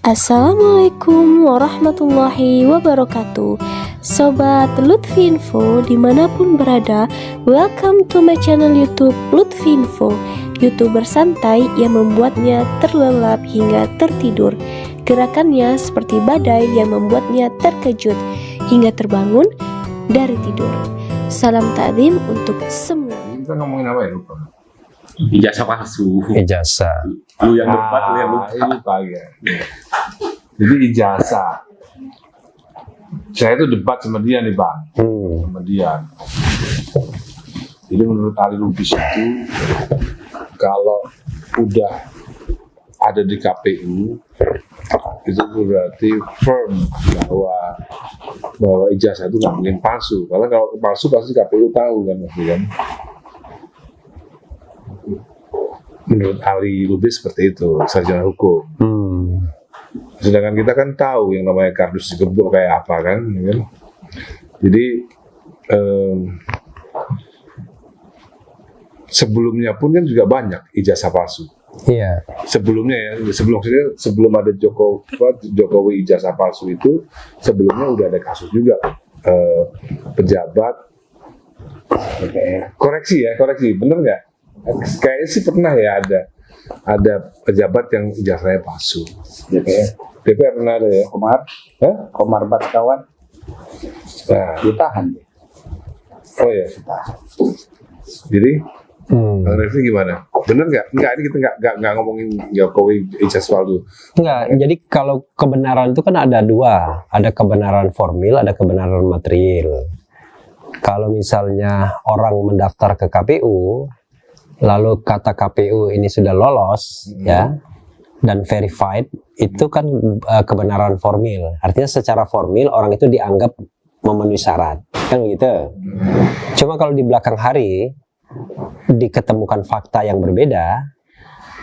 Assalamualaikum warahmatullahi wabarakatuh. Sobat Lutfi Info dimanapun berada, welcome to my channel YouTube Lutfi Info, YouTuber santai yang membuatnya terlelap hingga tertidur. Gerakannya seperti badai yang membuatnya terkejut hingga terbangun dari tidur. Salam takdim untuk semua. Kita ngomongin apa ya, lupa? Ijazah palsu. Ijazah. Lu yang debat, lu yang lupa ya. Jadi ijazah. Saya itu debat sama dia nih, Bang. Sama dia. Jadi menurut ahli logis itu, kalau udah ada di KPU, itu berarti firm bahwa ijazah itu nggak mungkin palsu. Karena kalau palsu pasti KPU tahu kan, maksudnya. Menurut ahli logis seperti itu, sarjana hukum. Sedangkan kita kan tahu yang namanya kardus digebuk kayak apa kan. Jadi sebelumnya pun kan juga banyak ijazah palsu. Iya. Sebelumnya ya, sebelum ada Jokowi ijazah palsu itu, sebelumnya udah ada kasus juga pejabat. Koreksi, bener nggak? Kayaknya sih pernah ya ada pejabat yang ijazahnya palsu. DPR pernah ada ya? Komar Baskawan. Nah, Ditahan. oh ya. Jadi, Bang Refli gimana? Bener nggak? Enggak, ini kita nggak ngomongin Jokowi ijazah palsu. Enggak, jadi kalau kebenaran itu kan ada dua, ada kebenaran formil, ada kebenaran material. Kalau misalnya orang mendaftar ke KPU, lalu kata KPU ini sudah lolos, ya, dan verified, itu kan kebenaran formil. Artinya secara formil orang itu dianggap memenuhi syarat, kan begitu. Cuma kalau di belakang hari diketemukan fakta yang berbeda,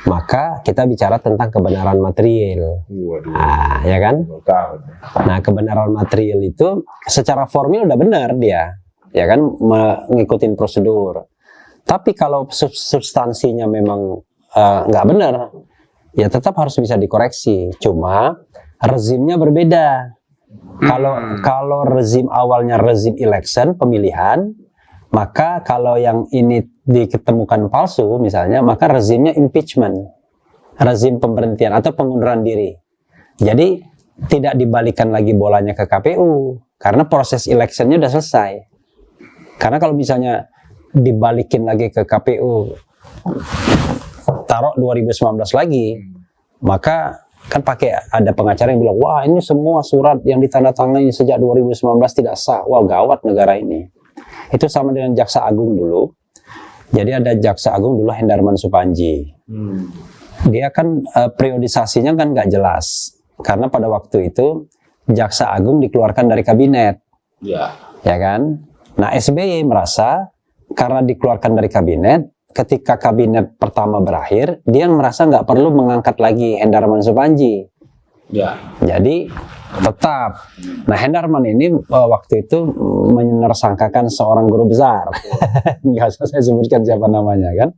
maka kita bicara tentang kebenaran material. Nah, ya kan? Nah, kebenaran material itu secara formil udah benar dia, ya kan, mengikuti prosedur. Tapi kalau substansinya memang nggak benar, ya tetap harus bisa dikoreksi. Cuma rezimnya berbeda. Kalau rezim awalnya rezim election, pemilihan, maka kalau yang ini diketemukan palsu misalnya, maka rezimnya impeachment, rezim pemberhentian atau pengunduran diri. Jadi tidak dibalikan lagi bolanya ke KPU karena proses electionnya udah selesai. Karena kalau misalnya dibalikin lagi ke KPU, taruh 2019 lagi, maka kan pakai ada pengacara yang bilang, wah ini semua surat yang ditandatangani sejak 2019 tidak sah. Wah gawat negara ini. Itu sama dengan Jaksa Agung dulu. Jadi ada Jaksa Agung dulu Hendarman Supandji. Dia kan periodisasinya kan nggak jelas, karena pada waktu itu Jaksa Agung dikeluarkan dari kabinet, ya kan? Nah SBY merasa karena dikeluarkan dari kabinet, ketika kabinet pertama berakhir, dia merasa nggak perlu mengangkat lagi Hendarman Supandji. Jadi tetap. Nah Hendarman ini waktu itu menersangkakan seorang guru besar. Nggak usah saya sebutkan siapa namanya kan.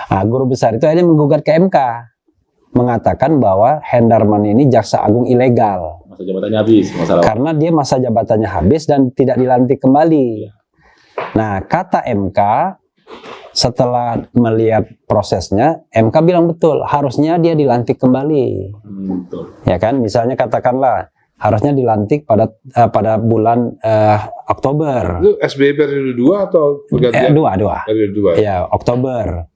Nah, guru besar itu akhirnya menggugat ke MK, mengatakan bahwa Hendarman ini jaksa agung ilegal. Masa jabatannya habis, masalah. Karena dia masa jabatannya habis dan tidak dilantik kembali. Nah, kata MK setelah melihat prosesnya, MK bilang betul, harusnya dia dilantik kembali. Ya kan, misalnya katakanlah harusnya dilantik pada bulan Oktober. Itu SBY periode 2 atau pergantian? Dua. Periode 2. Ya, Oktober.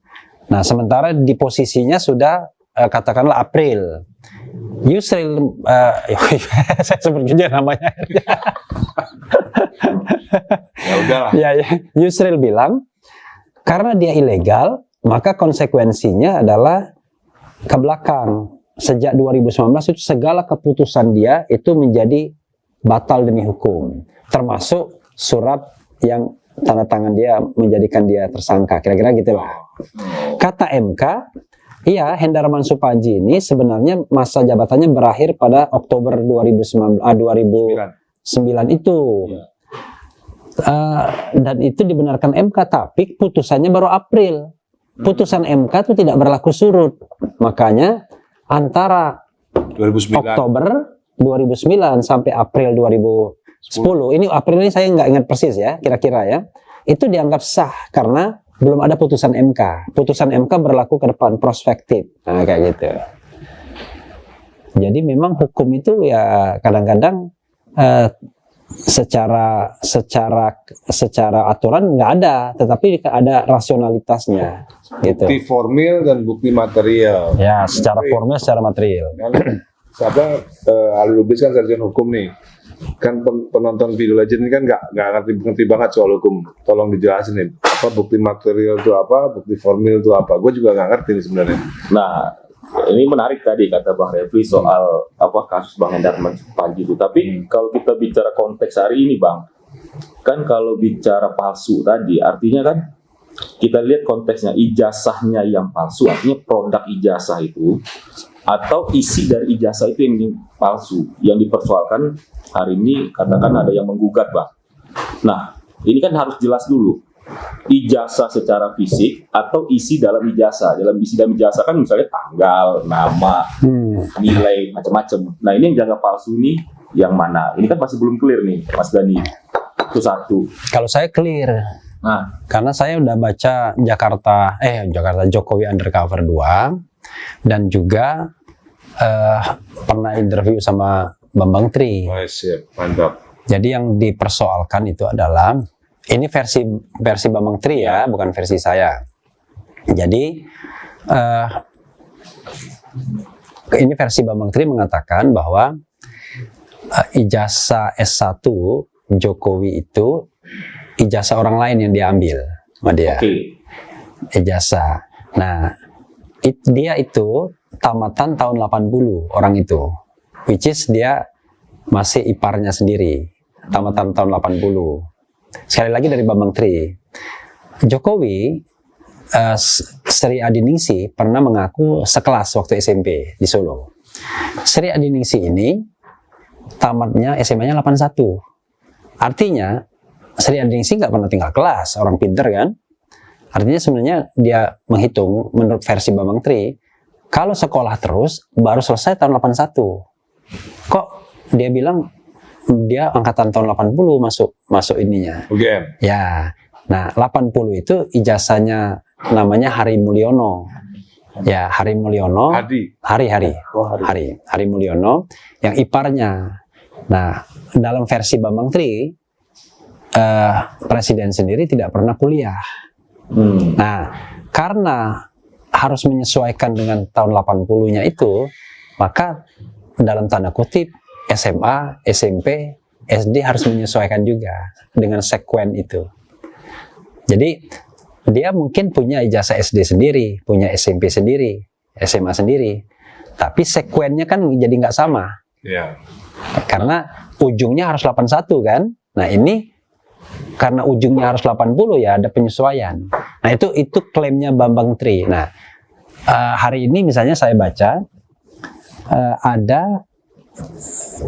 Nah, sementara di posisinya sudah katakanlah April. Yusril, saya sebut saja namanya. Ya udahlah. Ya, Yusril bilang, karena dia ilegal, maka konsekuensinya adalah ke belakang. Sejak 2019 itu segala keputusan dia itu menjadi batal demi hukum. Termasuk surat yang tanda tangan dia menjadikan dia tersangka. Kira-kira gitulah. Kata MK, iya Hendarman Supandji ini sebenarnya masa jabatannya berakhir pada Oktober 2009 itu. Dan itu dibenarkan MK, tapi putusannya baru April. Putusan MK itu tidak berlaku surut. Makanya antara 2009. Oktober 2009 sampai April 2010. Ini April ini saya nggak ingat persis ya, kira-kira ya. Itu dianggap sah karena belum ada putusan MK. Putusan MK berlaku ke depan prospektif. Nah, kayak gitu. Jadi memang hukum itu ya kadang-kadang secara aturan nggak ada, tetapi ada rasionalitasnya gitu. Bukti formil dan bukti material. Ya, secara formil, secara material. Siapa Ali Lubis kan sarjana hukum nih, kan penonton video legend ini kan nggak ngerti banget soal hukum. Tolong dijelasin nih, apa bukti material itu apa, bukti formil itu apa. Gue juga nggak ngerti nih sebenarnya. Nah, ini menarik tadi kata Bang Refli soal apa kasus Bang Hendar Panji itu. Tapi kalau kita bicara konteks hari ini, Bang, kan kalau bicara palsu tadi, artinya kan kita lihat konteksnya, ijazahnya yang palsu, artinya produk ijazah itu atau isi dari ijazah itu yang palsu, yang dipersoalkan hari ini. Katakan ada yang menggugat, Bang. Nah, ini kan harus jelas dulu. Ijazah secara fisik atau isi dalam ijazah. Dalam isi dalam ijazah kan misalnya tanggal, nama, nilai, macam-macam. Nah, ini yang dianggap palsu ini yang mana? Ini kan masih belum clear nih, Mas Dani. Itu satu. Kalau saya clear. Nah, Karena saya udah baca Jakarta Jokowi Undercover 2 dan juga pernah interview sama Bambang Tri. Oh, siap, mantap. Jadi yang dipersoalkan itu adalah ini versi Bambang Tri ya, bukan versi saya. Jadi ini versi Bambang Tri mengatakan bahwa ijazah S1 Jokowi itu ijazah orang lain yang diambil sama dia. Ijazah. Nah, dia itu tamatan tahun 80 orang itu. Which is dia masih iparnya sendiri. Tamatan tahun 80. Sekali lagi dari Bambang Tri. Jokowi, Sri Adiningsi pernah mengaku sekelas waktu SMP di Solo. Sri Adiningsi ini tamatnya SMA-nya 81. Artinya Sri Adiningsi nggak pernah tinggal kelas, orang pinter kan. Artinya sebenarnya dia menghitung menurut versi Bambang Tri, kalau sekolah terus baru selesai tahun 81. Kok dia bilang dia angkatan tahun 80 masuk ininya. UGM. Ya. Nah, 80 itu ijazahnya namanya Hari Mulyono. Ya, Hari Mulyono. Hari Mulyono yang iparnya. Nah, dalam versi Bambang Tri, presiden sendiri tidak pernah kuliah. Nah, karena harus menyesuaikan dengan tahun 80-nya itu, maka dalam tanda kutip SMA, SMP, SD harus menyesuaikan juga dengan sekuen itu. Jadi dia mungkin punya ijazah SD sendiri, punya SMP sendiri, SMA sendiri, tapi sekuennya kan jadi nggak sama. Ya. Karena ujungnya harus 81 kan. Nah, ini karena ujungnya harus 80 ya ada penyesuaian. Nah, itu klaimnya Bambang Tri. Nah, hari ini misalnya saya baca ada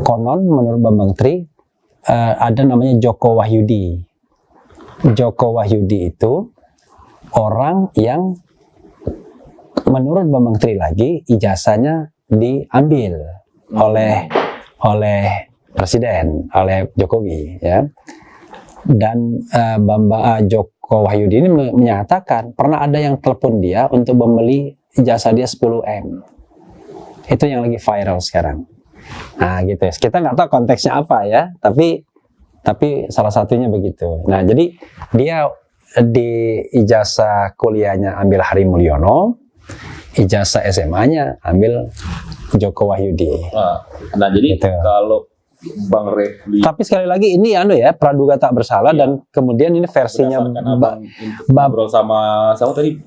konon menurut Bambang Tri ada namanya Joko Wahyudi. Joko Wahyudi itu orang yang menurut Bambang Tri lagi ijazahnya diambil oleh presiden, oleh Jokowi ya. Dan Joko Wahyudi ini menyatakan pernah ada yang telepon dia untuk membeli ijazah dia 10M. Itu yang lagi viral sekarang. Nah gitu ya, kita nggak tahu konteksnya apa ya, tapi salah satunya begitu. Nah jadi dia di ijazah kuliahnya ambil Hari Mulyono, ijazah SMA-nya ambil Joko Wahyudi. Nah jadi gitu. kalau Bang Refli, tapi sekali lagi ini praduga tak bersalah dan kemudian ini versinya ngobrol sama tadi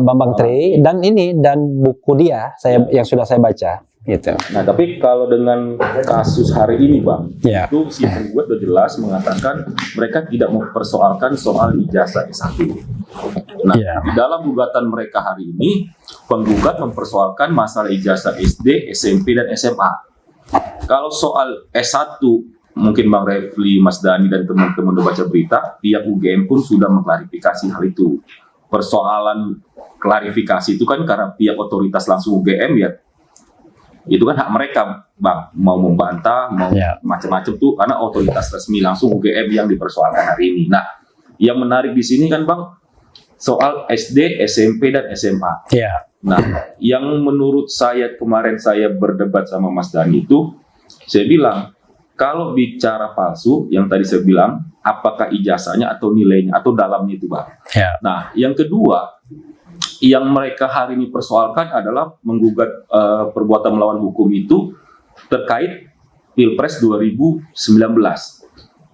Bambang Tri dan buku dia yang sudah saya baca gitu. Nah, tapi kalau dengan kasus hari ini, Bang, Ya. itu si penggugat sudah jelas mengatakan mereka tidak mempersoalkan soal ijazah S1. Nah, Ya. dalam gugatan mereka hari ini, penggugat mempersoalkan masalah ijazah SD, SMP, dan SMA. Kalau soal S1, mungkin Bang Refli, Mas Dani, dan teman-teman udah baca berita, pihak UGM pun sudah mengklarifikasi hal itu. Persoalan klarifikasi itu kan karena pihak otoritas langsung UGM ya itu kan hak mereka, Bang, mau membantah, mau macam-macam tuh, karena otoritas resmi langsung UGM yang dipersoalkan hari ini. Nah, yang menarik di sini kan, Bang, soal SD, SMP, dan SMA. Nah, yang menurut saya kemarin saya berdebat sama Mas Dhani itu, saya bilang, kalau bicara palsu, yang tadi saya bilang, apakah ijazahnya atau nilainya atau dalamnya itu, Bang. Nah, yang kedua, yang mereka hari ini persoalkan adalah menggugat perbuatan melawan hukum itu terkait Pilpres 2019.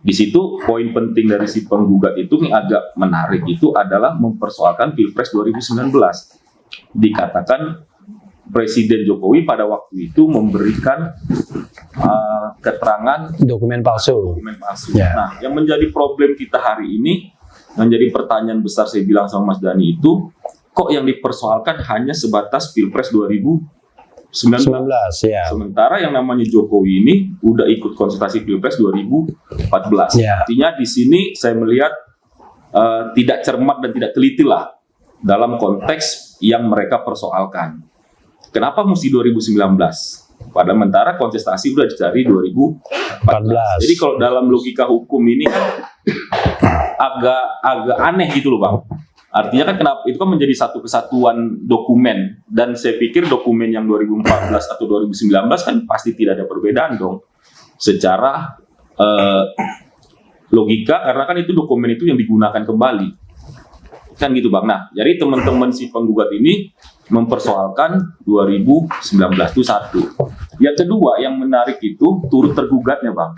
Di situ poin penting dari si penggugat itu yang agak menarik itu adalah mempersoalkan Pilpres 2019. Dikatakan Presiden Jokowi pada waktu itu memberikan keterangan dokumen palsu. Nah, yang menjadi problem kita hari ini, menjadi pertanyaan besar saya bilang sama Mas Dhani itu, kok yang dipersoalkan hanya sebatas Pilpres 2019 sementara yang namanya Jokowi ini udah ikut konsultasi Pilpres 2014. Artinya di sini saya melihat tidak cermat dan tidak teliti lah dalam konteks yang mereka persoalkan. Kenapa mesti 2019? Pada mentara kontestasi udah dicari 2014. Jadi kalau dalam logika hukum ini kan agak aneh gitu loh, Bang. Artinya kan kenapa itu kan menjadi satu kesatuan dokumen, dan saya pikir dokumen yang 2014 atau 2019 kan pasti tidak ada perbedaan dong secara logika, karena kan itu dokumen itu yang digunakan kembali kan gitu, Bang. Nah, jadi teman-teman si penggugat ini mempersoalkan 2019 itu satu. Yang kedua yang menarik itu turut tergugatnya, Bang.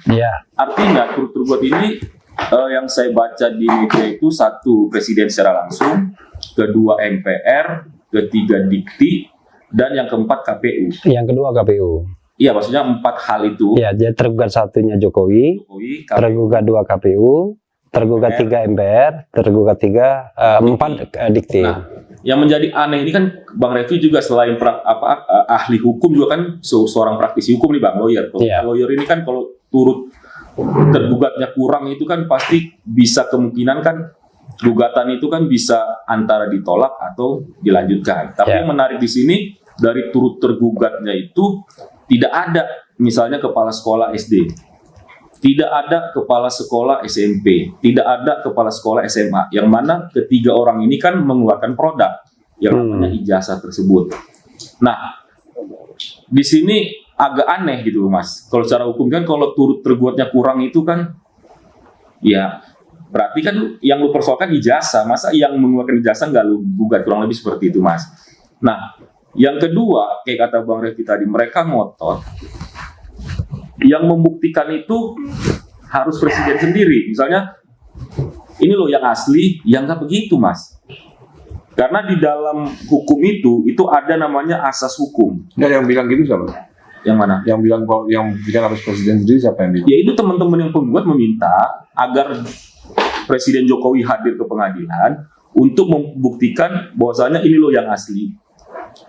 Artinya turut tergugat ini yang saya baca di media itu, satu presiden secara langsung, kedua MPR, ketiga Dikti, dan yang keempat KPU. Yang kedua KPU. Iya, maksudnya 4 hal itu. Jadi tergugat satunya Jokowi, tergugat 2 KPU, tergugat 3 MPR, tergugat 4 Dikti. Nah, yang menjadi aneh ini kan Bang Refli juga selain ahli hukum juga kan seorang praktisi hukum nih, Bang, lawyer. Lawyer ini kan kalau turut tergugatnya kurang itu kan pasti bisa kemungkinan kan gugatan itu kan bisa antara ditolak atau dilanjutkan. Tapi yang menarik di sini dari turut tergugatnya itu tidak ada misalnya kepala sekolah SD, tidak ada kepala sekolah SMP, tidak ada kepala sekolah SMA, yang mana ketiga orang ini kan mengeluarkan produk yang namanya ijazah tersebut. Nah, di sini agak aneh gitu, Mas. Kalau secara hukum kan kalau turut tergugatnya kurang itu kan ya berarti kan yang lu persoalkan ijazah, masa yang mengeluarkan ijazah nggak lu gugat, kurang lebih seperti itu, Mas. Nah, yang kedua kayak kata Bang Refli tadi, mereka ngotot yang membuktikan itu harus presiden sendiri. Misalnya ini loh yang asli, yang nggak begitu, Mas. Karena di dalam hukum itu ada namanya asas hukum. Nggak, yang bilang gitu siapa? Yang mana? Yang bilang harus presiden sendiri siapa yang bilang? Ya itu teman-teman yang penggugat meminta agar Presiden Jokowi hadir ke pengadilan untuk membuktikan bahwasanya ini loh yang asli.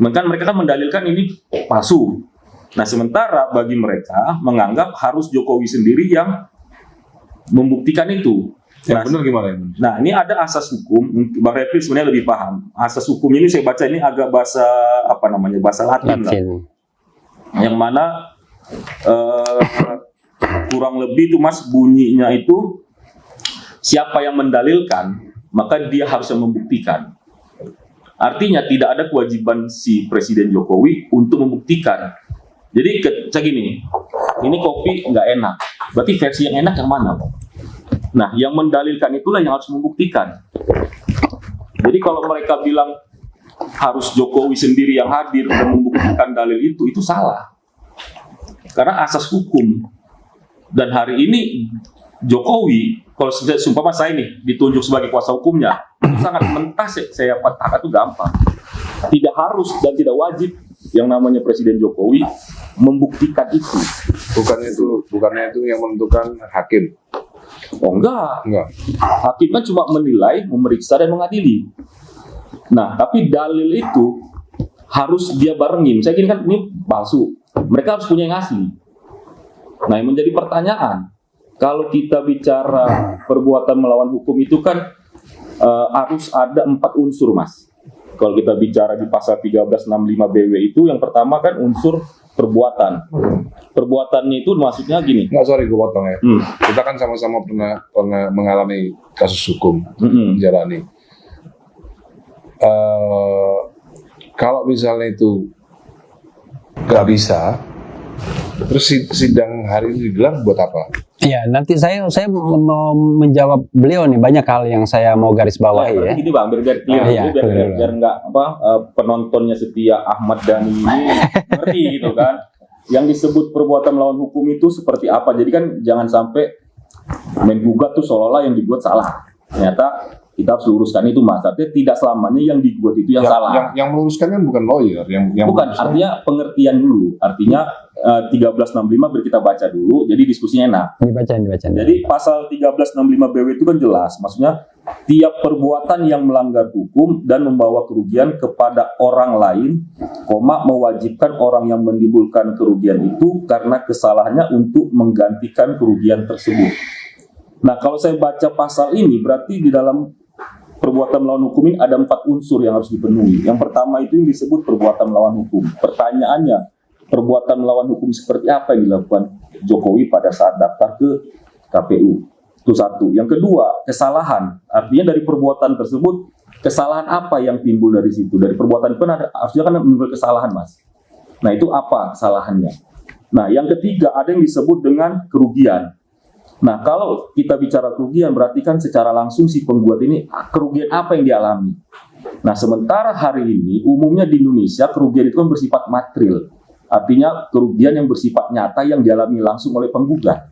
Maka mereka kan mendalilkan ini palsu. Nah, sementara bagi mereka menganggap harus Jokowi sendiri yang membuktikan itu. Yang benar gimana ini? Nah, ini ada asas hukum. Bang Refli sebenarnya lebih paham. Asas hukum ini saya baca ini agak bahasa bahasa Latin lah. Yang mana kurang lebih itu, Mas, bunyinya itu siapa yang mendalilkan maka dia harus membuktikan. Artinya tidak ada kewajiban si Presiden Jokowi untuk membuktikan. Jadi kayak gini, ini kopi nggak enak, berarti versi yang enak yang mana? Nah, yang mendalilkan itulah yang harus membuktikan. Jadi kalau mereka bilang harus Jokowi sendiri yang hadir dan membuktikan dalil itu salah. Karena asas hukum. Dan hari ini Jokowi, kalau sumpah saya ini ditunjuk sebagai kuasa hukumnya, itu sangat mentah, saya katakan itu gampang. Tidak harus dan tidak wajib yang namanya Presiden Jokowi membuktikan itu. Bukannya itu yang menentukan hakim. Oh enggak. Hakim kan cuma menilai, memeriksa dan mengadili. Nah, tapi dalil itu harus dia barengin. Saya kira kan ini palsu. Mereka harus punya yang asli. Nah, yang menjadi pertanyaan, kalau kita bicara perbuatan melawan hukum itu kan harus ada 4 unsur, Mas. Kalau kita bicara di pasal 1365 BW itu, yang pertama kan unsur perbuatan. Perbuatannya itu maksudnya gini. Nggak, sorry gue potong ya. Hmm. Kita kan sama-sama pernah mengalami kasus hukum, menjalani. Kalau misalnya itu nggak bisa, terus sidang hari ini digelar buat apa? Iya, nanti saya mau menjawab beliau nih, banyak hal yang saya mau garis bawahi ya. Gini bang, biar clear, Iya, biar nggak penontonnya setia Ahmad Dhani ini ngerti gitu kan. Yang disebut perbuatan melawan hukum itu seperti apa? Jadi kan jangan sampai main gugat tuh seolah-olah yang dibuat salah. Ternyata kita harus luruskan itu, mas. Artinya tidak selamanya yang dibuat itu yang salah. Yang meluruskan kan bukan lawyer, yang bukan, artinya pengertian dulu. Artinya 1365 biar kita baca dulu, jadi diskusinya enak. Dibacain. Jadi pasal 1365 BW itu kan jelas, maksudnya tiap perbuatan yang melanggar hukum dan membawa kerugian kepada orang lain, mewajibkan orang yang menimbulkan kerugian itu karena kesalahannya untuk menggantikan kerugian tersebut. Nah, kalau saya baca pasal ini berarti di dalam perbuatan melawan hukum ini ada 4 unsur yang harus dipenuhi. Yang pertama itu yang disebut perbuatan melawan hukum. Pertanyaannya, perbuatan melawan hukum seperti apa yang dilakukan Jokowi pada saat daftar ke KPU? Itu satu. Yang kedua, kesalahan. Artinya dari perbuatan tersebut, kesalahan apa yang timbul dari situ? Dari perbuatan itu kan harusnya kan menimbul kesalahan, mas. Nah, itu apa kesalahannya? Nah, yang ketiga ada yang disebut dengan kerugian. Nah, kalau kita bicara kerugian, berarti kan secara langsung si penggugat ini kerugian apa yang dialami. Nah, sementara hari ini umumnya di Indonesia kerugian itu kan bersifat material. Artinya kerugian yang bersifat nyata yang dialami langsung oleh penggugat.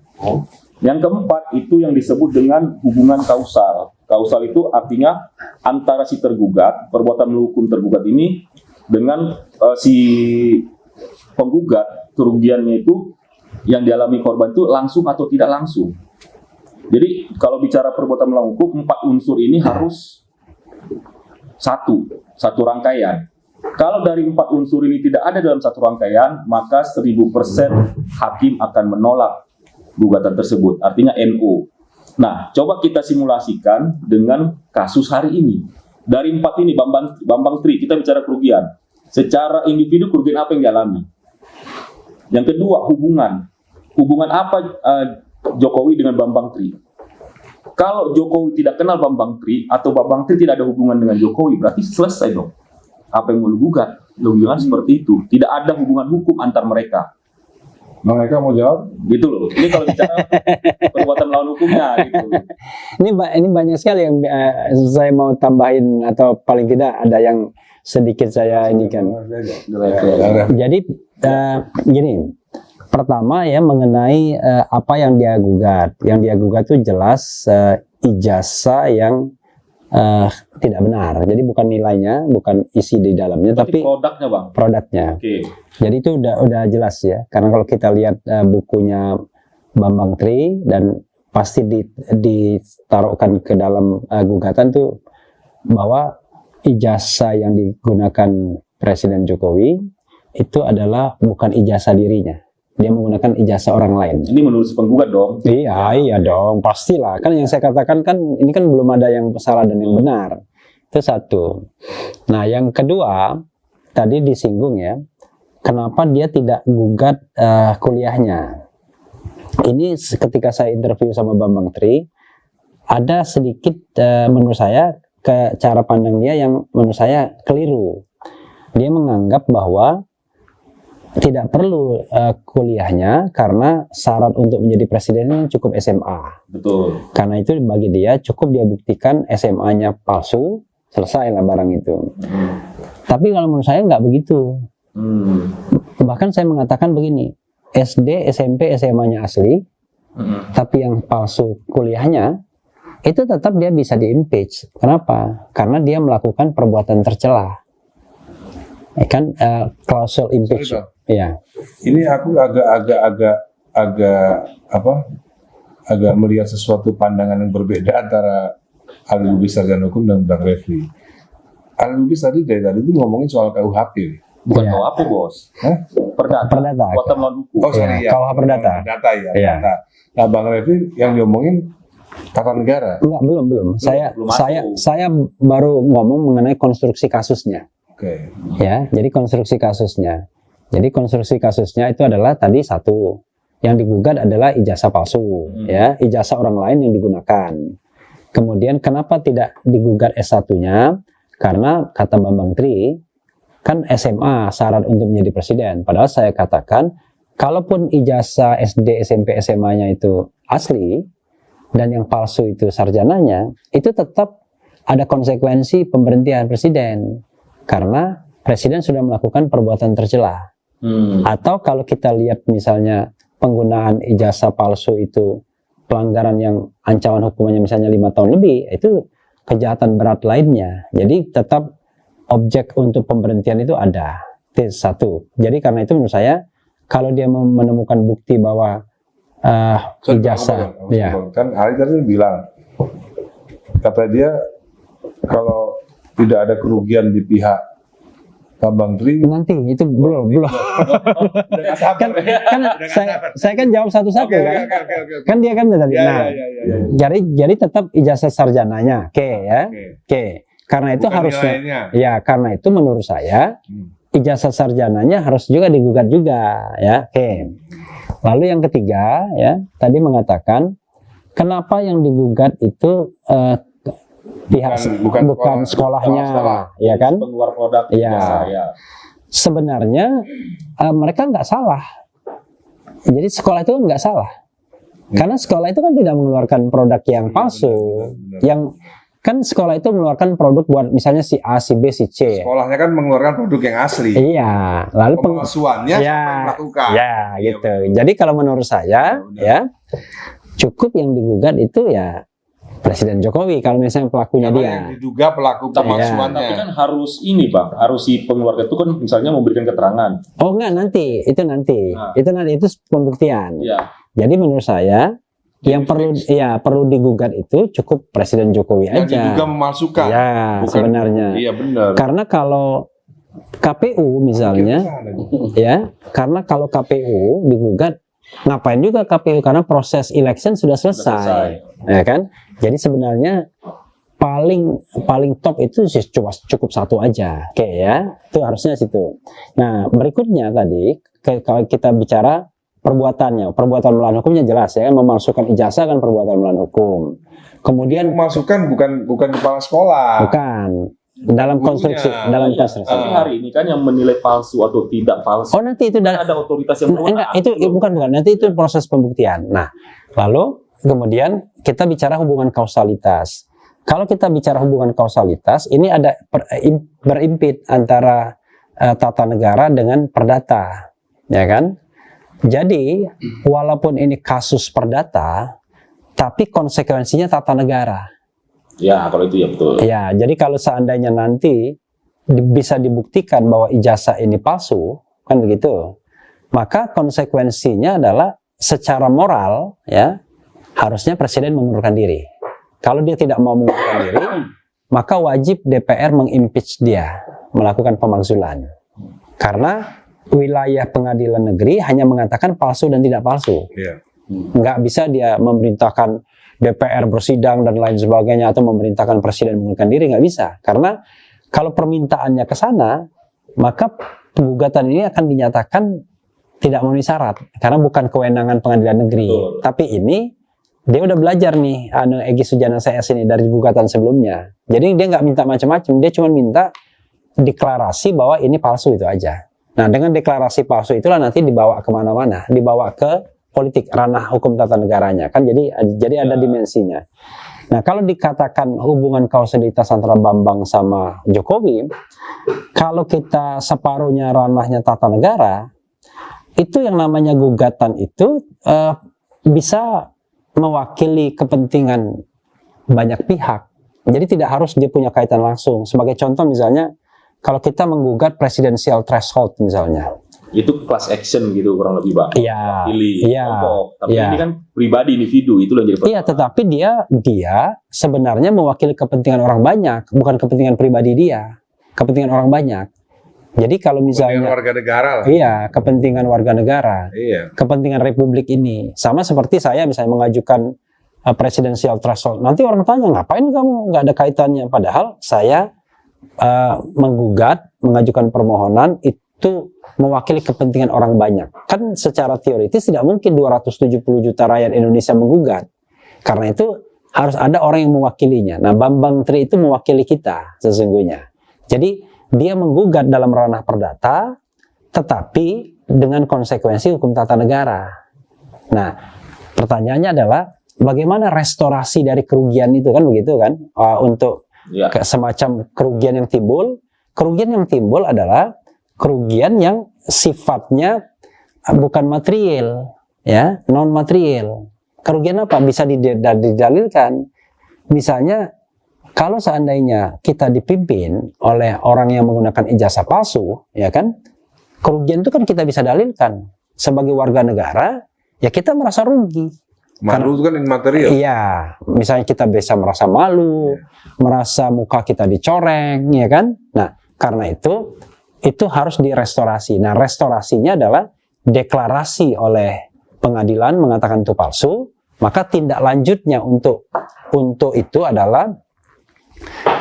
Yang keempat itu yang disebut dengan hubungan kausal. Kausal itu artinya antara si tergugat, perbuatan melawan tergugat ini dengan si penggugat, kerugiannya itu yang dialami korban itu langsung atau tidak langsung. Jadi kalau bicara perbuatan melawan hukum, 4 unsur ini harus satu rangkaian. Kalau dari 4 unsur ini tidak ada dalam satu rangkaian, maka 1000% hakim akan menolak gugatan tersebut. Artinya NO. Nah, coba kita simulasikan dengan kasus hari ini. Dari 4 ini, Bambang Tri, kita bicara kerugian. Secara individu kerugian apa yang dialami? Yang kedua, hubungan. Hubungan apa Jokowi dengan Bambang Tri? Kalau Jokowi tidak kenal Bambang Tri atau Bambang Tri tidak ada hubungan dengan Jokowi, berarti selesai dong. Apa yang mau gugat? Hubungan seperti itu. Tidak ada hubungan hukum antar mereka. Mereka mau jawab? Gitu loh. Ini kalau bicara perbuatan melawan hukumnya gitu. Ini banyak sekali yang saya mau tambahin, atau paling tidak ada yang sedikit saya ini kan. Jadi gini. Pertama ya, mengenai apa yang dia gugat. Yang dia gugat itu jelas ijazah yang tidak benar. Jadi bukan nilainya, bukan isi di dalamnya, tapi produknya, Bang. Produknya. Oke. Jadi itu udah jelas ya. Karena kalau kita lihat bukunya Bambang Tri, dan pasti ditaruhkan ke dalam gugatan tuh bahwa ijazah yang digunakan Presiden Jokowi itu adalah bukan ijazah dirinya. Dia menggunakan ijazah orang lain. Ini menurut si penggugat dong. Iya dong, pastilah. Kan yang saya katakan kan ini kan belum ada yang salah dan yang benar. Itu satu. Nah, yang kedua tadi disinggung ya, kenapa dia tidak gugat kuliahnya. Ini ketika saya interview sama Bambang Tri, ada sedikit menurut saya ke cara pandang dia yang menurut saya keliru. Dia menganggap bahwa tidak perlu kuliahnya karena syarat untuk menjadi presiden cukup SMA. Betul. Karena itu bagi dia cukup dia buktikan SMA-nya palsu, selesai lah barang itu. Tapi kalau menurut saya nggak begitu. Bahkan saya mengatakan begini, SD, SMP, SMA-nya asli, tapi yang palsu kuliahnya, itu tetap dia bisa di-impeach. Kenapa? Karena dia melakukan perbuatan tercela. Kan klausul impeachment. Iya. Ini aku agak melihat sesuatu pandangan yang berbeda antara Ali Lubis sarjana hukum dan Bang Refli. Ali Lubis tadi dari tadi itu ngomongin soal KUHP. Bukan KUHP, Bos. Perdata. Perbuatan melawan hukum. Oh, sorry ya. KUH Perdata. Perdata ya. Nah, Bang Refli yang diomongin tata negara. Enggak, belum. Saya baru ngomong mengenai konstruksi kasusnya. Oke. Ya, jadi konstruksi kasusnya. Jadi konstruksi kasusnya itu adalah tadi satu, yang digugat adalah ijazah palsu, ya, ijazah orang lain yang digunakan. Kemudian kenapa tidak digugat S1-nya? Karena kata Bambang Tri, kan SMA syarat untuk menjadi presiden. Padahal saya katakan, kalaupun ijazah SD, SMP, SMA-nya itu asli, dan yang palsu itu sarjananya, itu tetap ada konsekuensi pemberhentian presiden. Karena presiden sudah melakukan perbuatan tercela. Atau kalau kita lihat misalnya penggunaan ijazah palsu itu pelanggaran yang ancaman hukumannya misalnya 5 tahun lebih, itu kejahatan berat lainnya. Jadi tetap objek untuk pemberhentian itu ada. Itu satu. Jadi karena itu menurut saya, kalau dia menemukan bukti bahwa ijazah, ya. Kan Ali tadi bilang, kata dia kalau tidak ada kerugian di pihak Bambang Tri, Nanti itu belum. kan saya kan jawab satu-satu kan. Kan dia kan tadi. Nah, jadi tetap ijazah sarjananya, oke. Karena itu Bukan harusnya, nilainya. ya karena itu menurut saya ijazah sarjananya harus juga digugat juga, ya, oke. Lalu yang ketiga, ya, tadi mengatakan kenapa yang digugat itu pihak bukan sekolahnya, ya kan? Pengeluar produk Ya. saya. Sebenarnya mereka nggak salah. Jadi sekolah itu nggak salah, karena sekolah itu kan tidak mengeluarkan produk yang palsu. Yang kan sekolah itu mengeluarkan produk buat misalnya si A, si B, si C. sekolahnya kan mengeluarkan produk yang asli. Iya, lalu Pemalsuannya siapa yang melakukan? ya gitu. Jadi kalau menurut saya, ya cukup yang digugat itu ya Presiden Jokowi kalau misalnya pelakunya Karena dia. yang diduga pelaku pemalsuannya. Tapi kan harus ini bang, harus si pengeluarga itu kan misalnya memberikan keterangan. Oh enggak, nanti Nah. itu pembuktian. Iya. Jadi menurut saya yang perlu digugat itu cukup Presiden Jokowi yang aja. diduga memalsukan. Ya, Bukan- sebenarnya. Iya benar. Karena kalau KPU misalnya, ya, karena kalau KPU digugat, ngapain juga KPU, karena proses election sudah selesai, ya kan? Jadi sebenarnya paling top itu sih cukup satu aja, oke ya, itu harusnya situ. Nah berikutnya tadi kalau kita bicara perbuatan melawan hukumnya jelas ya, memalsukan ijazah kan perbuatan melawan hukum. Kemudian Memalsukan bukan kepala sekolah. bukan dalam Gurunya. konstruksi, dalam Iya. konstruksi. Tapi hari ini kan yang menilai palsu atau tidak palsu Oh nanti itu kan ada otoritas yang enggak, itu bukan nanti itu proses pembuktian. Nah, lalu kemudian kita bicara hubungan kausalitas. Kalau kita bicara hubungan kausalitas, ini ada berimpit antara tata negara dengan perdata, ya kan? Jadi, walaupun ini kasus perdata, tapi konsekuensinya tata negara. Ya kalau itu ya betul. Ya, jadi kalau seandainya nanti bisa dibuktikan bahwa ijazah ini palsu, kan begitu, maka konsekuensinya adalah secara moral, ya, harusnya presiden mengundurkan diri. Kalau dia tidak mau mengundurkan diri, maka wajib DPR mengimpeach dia, melakukan pemakzulan. Karena wilayah pengadilan negeri hanya mengatakan palsu dan tidak palsu. Iya. Nggak bisa dia memerintahkan DPR bersidang dan lain sebagainya, atau memerintahkan presiden mengundurkan diri, nggak bisa. Karena kalau permintaannya ke sana, maka gugatan ini akan dinyatakan tidak memenuhi syarat, karena bukan kewenangan pengadilan negeri. Betul. Tapi ini dia udah belajar nih, Egy Sujana CS ini dari gugatan sebelumnya. Jadi dia nggak minta macam-macam, dia cuma minta deklarasi bahwa ini palsu, itu aja. Nah, dengan deklarasi palsu itulah nanti dibawa kemana-mana, dibawa ke politik, ranah hukum tata negaranya, kan jadi ada dimensinya. Nah, kalau dikatakan hubungan kausalitas antara Bambang sama Jokowi, kalau kita separuhnya ranahnya tata negara, itu yang namanya gugatan itu bisa mewakili kepentingan banyak pihak. Jadi tidak harus dia punya kaitan langsung. Sebagai contoh misalnya, kalau kita menggugat presidensial threshold misalnya, Itu class action gitu kurang lebih bang. Iya, Pilih iya, kelompok. Tapi iya. ini kan pribadi individu, itu yang jadi iya, tetapi dia sebenarnya mewakili kepentingan orang banyak, bukan kepentingan pribadi dia, kepentingan orang banyak. Jadi kalau Kepentingan misalnya, warga negara lah. iya, kepentingan warga negara, Iya. kepentingan republik ini, sama seperti saya misalnya mengajukan presidensial threshold. Nanti orang tanya, ngapain kamu, nggak ada kaitannya. Padahal saya mengajukan permohonan itu itu mewakili kepentingan orang banyak. Kan secara teoritis tidak mungkin 270 juta rakyat Indonesia menggugat. Karena itu harus ada orang yang mewakilinya. Nah, Bambang Tri itu mewakili kita sesungguhnya. Jadi dia menggugat dalam ranah perdata, tetapi dengan konsekuensi hukum tata negara. Nah, pertanyaannya adalah bagaimana restorasi dari kerugian itu, kan begitu kan? Untuk semacam kerugian yang timbul. Kerugian yang timbul adalah kerugian yang sifatnya bukan material, ya, non material. Kerugian apa? Bisa didalilkan. Misalnya, kalau seandainya kita dipimpin oleh orang yang menggunakan ijazah palsu, ya kan? Kerugian itu kan kita bisa dalilkan. Sebagai warga negara, ya kita merasa rugi. Malu itu kan immaterial. Iya, misalnya kita bisa merasa malu, merasa muka kita dicoreng, ya kan? Nah, karena itu harus direstorasi. Nah, restorasinya adalah deklarasi oleh pengadilan mengatakan itu palsu, maka tindak lanjutnya untuk itu adalah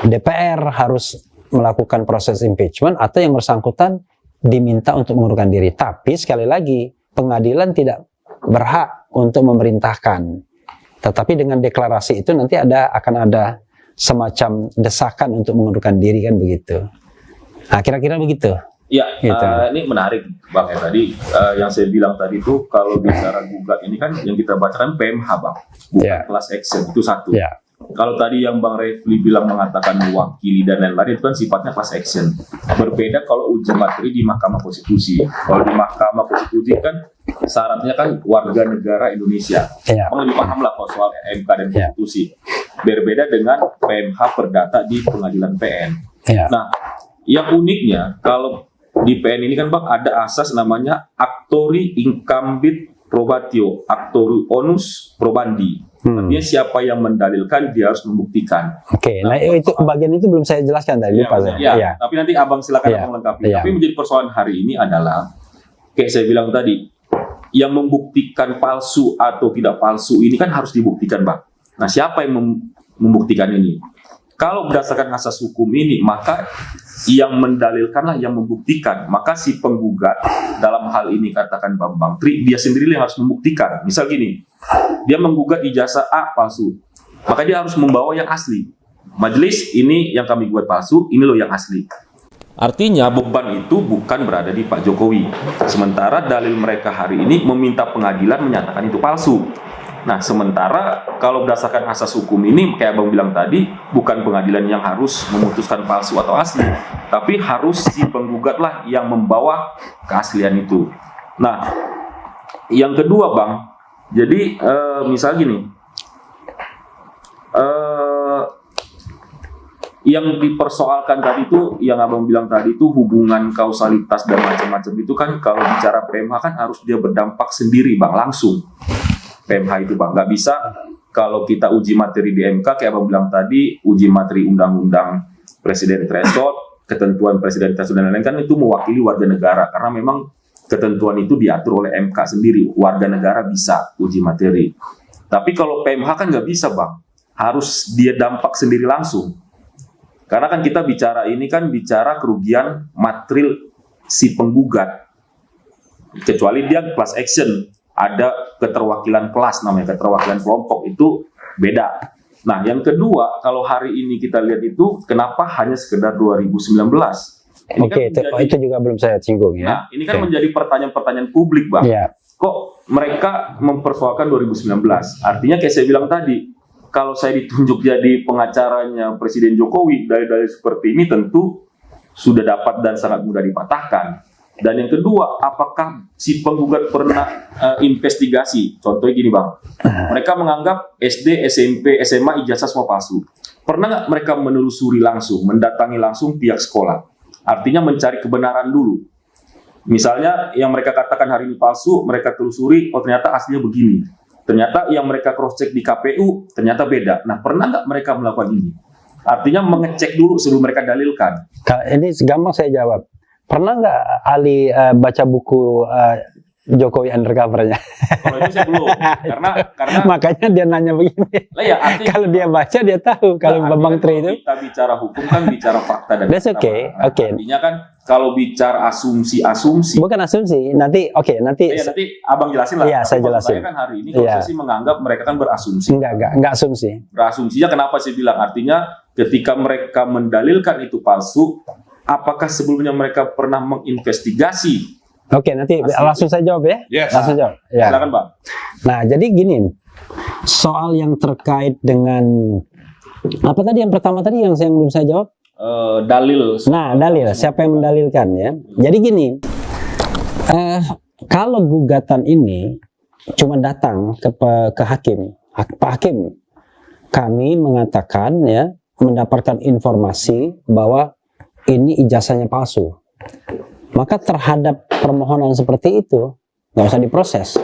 DPR harus melakukan proses impeachment atau yang bersangkutan diminta untuk mengundurkan diri. Tapi sekali lagi, pengadilan tidak berhak untuk memerintahkan. Tetapi dengan deklarasi itu nanti akan ada semacam desakan untuk mengundurkan diri, kan begitu. Nah, kira-kira begitu. Ya, gitu. Ini menarik Bang ya tadi yang saya bilang tadi itu kalau bicara gugat ini kan yang kita bacakan PMH Bang, bukan class action, itu satu. Kalau tadi yang Bang Refli bilang mengatakan mewakili dan lain-lain itu kan sifatnya class action. Berbeda kalau uji materi di Mahkamah Konstitusi. Kalau di Mahkamah Konstitusi kan syaratnya kan warga negara Indonesia. Bang lebih paham lah soal MK dan Konstitusi. Berbeda dengan PMH perdata di Pengadilan PN. Nah, yang uniknya kalau di PN ini kan Bang ada asas namanya actori incumbit probatio, actori onus probandi. Artinya siapa yang mendalilkan dia harus membuktikan. Nah itu bagian itu belum saya jelaskan tadi. Tapi nanti Abang silakan Abang lengkapi. Tapi menjadi persoalan hari ini adalah kayak saya bilang tadi, yang membuktikan palsu atau tidak palsu ini kan harus dibuktikan Bang. Nah, siapa yang membuktikan ini? Kalau berdasarkan asas hukum ini, maka yang mendalilkanlah yang membuktikan. Maka si penggugat dalam hal ini katakan Bambang Tri, dia sendiri yang harus membuktikan. Misal gini, dia menggugat ijazah A palsu, maka dia harus membawa yang asli. Majelis, ini yang kami buat palsu, ini loh yang asli. Artinya beban itu bukan berada di Pak Jokowi. Sementara dalil mereka hari ini meminta pengadilan menyatakan itu palsu. Nah, sementara kalau berdasarkan asas hukum ini, kayak Abang bilang tadi, bukan pengadilan yang harus memutuskan palsu atau asli, tapi harus si penggugatlah yang membawa keaslian itu. Nah, yang kedua Bang, jadi misal gini, yang dipersoalkan tadi itu, yang Abang bilang tadi itu hubungan kausalitas dan macam-macam itu kan kalau bicara PMH kan harus dia berdampak sendiri Bang, langsung. PMH itu Bang, nggak bisa kalau kita uji materi di MK kayak Abang bilang tadi, uji materi undang-undang presiden threshold, ketentuan presiden threshold dan lain-lain kan itu mewakili warga negara karena memang ketentuan itu diatur oleh MK sendiri, warga negara bisa uji materi. Tapi kalau PMH kan nggak bisa Bang, harus dia dampak sendiri langsung. Karena kan kita bicara ini kan bicara kerugian material si penggugat, kecuali dia class action. Ada keterwakilan kelas namanya, keterwakilan kelompok, itu beda. Nah, yang kedua, kalau hari ini kita lihat itu, kenapa hanya sekedar 2019? Itu juga belum saya singgung ya. Nah, ini kan menjadi pertanyaan-pertanyaan publik Bang. Kok mereka mempersoalkan 2019? Artinya kayak saya bilang tadi, kalau saya ditunjuk jadi pengacaranya Presiden Jokowi, dalil-dalil seperti ini tentu sudah dapat dan sangat mudah dipatahkan. Dan yang kedua, apakah si penggugat pernah investigasi? Contohnya gini Bang, mereka menganggap SD, SMP, SMA, ijazah semua palsu. Pernah nggak mereka menelusuri langsung, mendatangi langsung pihak sekolah? Artinya mencari kebenaran dulu. Misalnya yang mereka katakan hari ini palsu, mereka telusuri, oh ternyata aslinya begini. Ternyata yang mereka cross-check di KPU, ternyata beda. Nah, pernah nggak mereka melakukan ini? Artinya mengecek dulu sebelum mereka dalilkan. Ini gampang saya jawab. Pernah nggak Ali baca buku Jokowi undercovernya. Kalau itu saya belum, karena Makanya dia nanya begini. lah ya artinya Kalau dia baca dia tahu kalau Nah, Bambang artinya Tri kalau itu. kita bicara hukum kan bicara fakta dan That's fakta, okay, Bang. Nah, okay. Artinya kan kalau bicara asumsi Bukan asumsi. Nanti nanti abang jelasin lah. Iya, Tapi saya maksud jelasin. kan hari ini kalau Iya. saya sih menganggap mereka kan berasumsi. enggak asumsi. Berasumsinya kenapa saya bilang artinya ketika mereka mendalilkan itu palsu, apakah sebelumnya mereka pernah menginvestigasi? Oke, nanti Asli. langsung saya jawab ya. Yes. Langsung jawab. Ya. Silakan Bang. Nah, jadi gini, soal yang terkait dengan apa tadi yang pertama tadi yang belum saya jawab? Dalil. Nah, dalil. Siapa yang mendalilkan ya? Jadi gini, kalau gugatan ini cuma datang ke hakim, Pak Hakim, kami mengatakan ya mendapatkan informasi bahwa ini ijazahnya palsu. Maka terhadap permohonan seperti itu nggak usah diproses.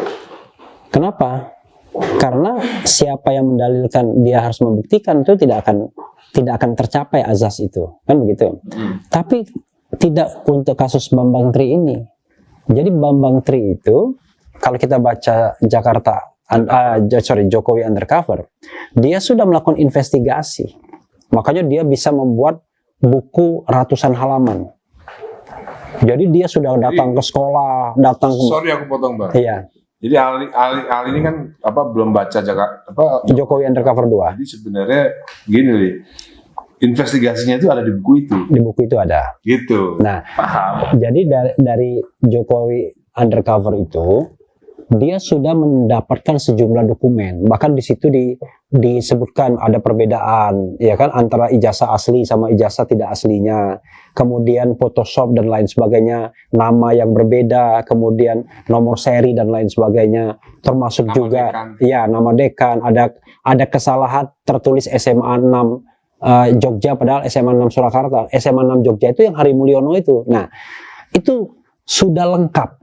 Kenapa? Karena siapa yang mendalilkan dia harus membuktikan itu tidak akan tercapai azas itu, kan begitu. Tapi tidak untuk kasus Bambang Tri ini. Jadi Bambang Tri itu kalau kita baca Jokowi Undercover, dia sudah melakukan investigasi. Makanya dia bisa membuat buku ratusan halaman. Jadi dia sudah datang ke sekolah, datang ke... Sorry aku potong Bang. Iya, Jadi Ali ini kan belum baca Jokowi Undercover 2. Jadi sebenarnya gini nih, investigasinya itu ada di buku itu. Di buku itu ada. Gitu. Nah, Paham. jadi dari Jokowi Undercover itu, dia sudah mendapatkan sejumlah dokumen. Bahkan di situ disebutkan ada perbedaan, ya kan, antara ijazah asli sama ijazah tidak aslinya. Kemudian Photoshop dan lain sebagainya, nama yang berbeda, kemudian nomor seri dan lain sebagainya. Termasuk Nama juga, dekan. ya nama dekan. Ada kesalahan tertulis SMA 6 Jogja padahal SMA 6 Surakarta. SMA 6 Jogja itu yang Hari Mulyono itu. Nah, itu sudah lengkap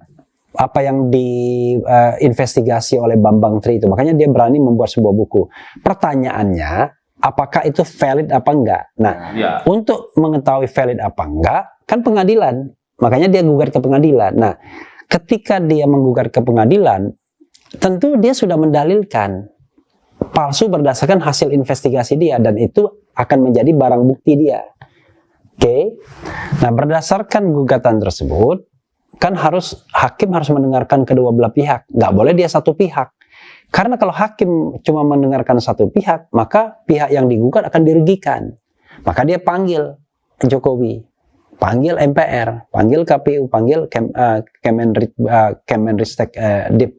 apa yang diinvestigasi oleh Bambang Tri itu. Makanya dia berani membuat sebuah buku. Pertanyaannya, apakah itu valid apa enggak? Nah, Ya. untuk mengetahui valid apa enggak, kan pengadilan. Makanya dia gugat ke pengadilan. Nah, ketika dia menggugat ke pengadilan, tentu dia sudah mendalilkan palsu berdasarkan hasil investigasi dia, dan itu akan menjadi barang bukti dia. Oke. Nah, berdasarkan gugatan tersebut, kan hakim harus mendengarkan kedua belah pihak, nggak boleh dia satu pihak. Karena kalau hakim cuma mendengarkan satu pihak, maka pihak yang digugat akan dirugikan. Maka dia panggil Jokowi, panggil MPR, panggil KPU, panggil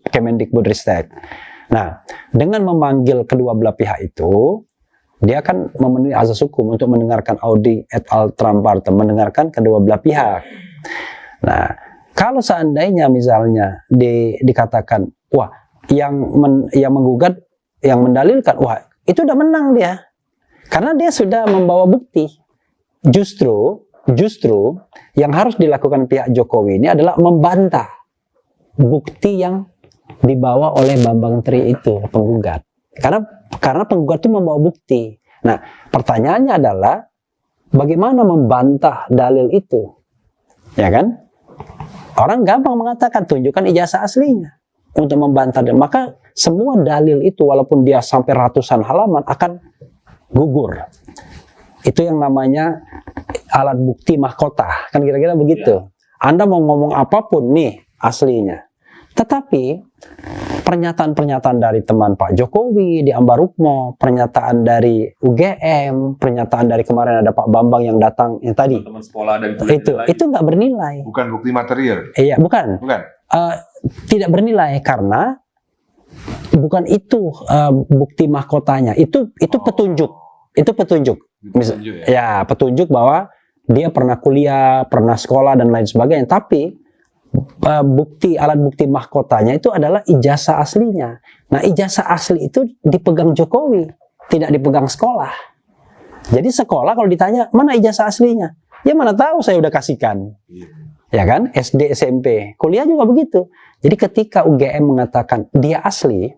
Kemendikbudristek. Nah, dengan memanggil kedua belah pihak itu, dia akan memenuhi azas hukum untuk mendengarkan Audi et al. Trump Barton, mendengarkan kedua belah pihak. Nah, kalau seandainya misalnya dikatakan, wah, yang menggugat, yang mendalilkan, wah, itu udah menang dia, karena dia sudah membawa bukti. Justru yang harus dilakukan pihak Jokowi ini adalah membantah bukti yang dibawa oleh Bambang Tri itu, penggugat. Karena penggugat itu membawa bukti. Nah, pertanyaannya adalah bagaimana membantah dalil itu, ya kan? Orang gampang mengatakan tunjukkan ijazah aslinya untuk membantah, dan maka semua dalil itu walaupun dia sampai ratusan halaman akan gugur. Itu yang namanya alat bukti mahkota, kan kira-kira begitu. Anda mau ngomong apapun nih aslinya, tetapi pernyataan-pernyataan dari teman Pak Jokowi di Ambarukmo, pernyataan dari UGM, pernyataan dari kemarin ada Pak Bambang yang datang yang tadi, Teman sekolah dan itu nggak bernilai. Bukan bukti material. Iya, bukan. Bukan. Tidak bernilai karena bukan itu bukti mahkotanya. Itu petunjuk. Itu petunjuk. Petunjuk, ya. Ya, petunjuk bahwa dia pernah kuliah, pernah sekolah dan lain sebagainya. Tapi alat bukti mahkotanya itu adalah ijazah aslinya. Nah, ijazah asli itu dipegang Jokowi, tidak dipegang sekolah. Jadi sekolah kalau ditanya mana ijazah aslinya, ya mana tahu, saya udah kasihkan. Ya kan, SD, SMP, kuliah juga begitu. Jadi ketika UGM mengatakan dia asli,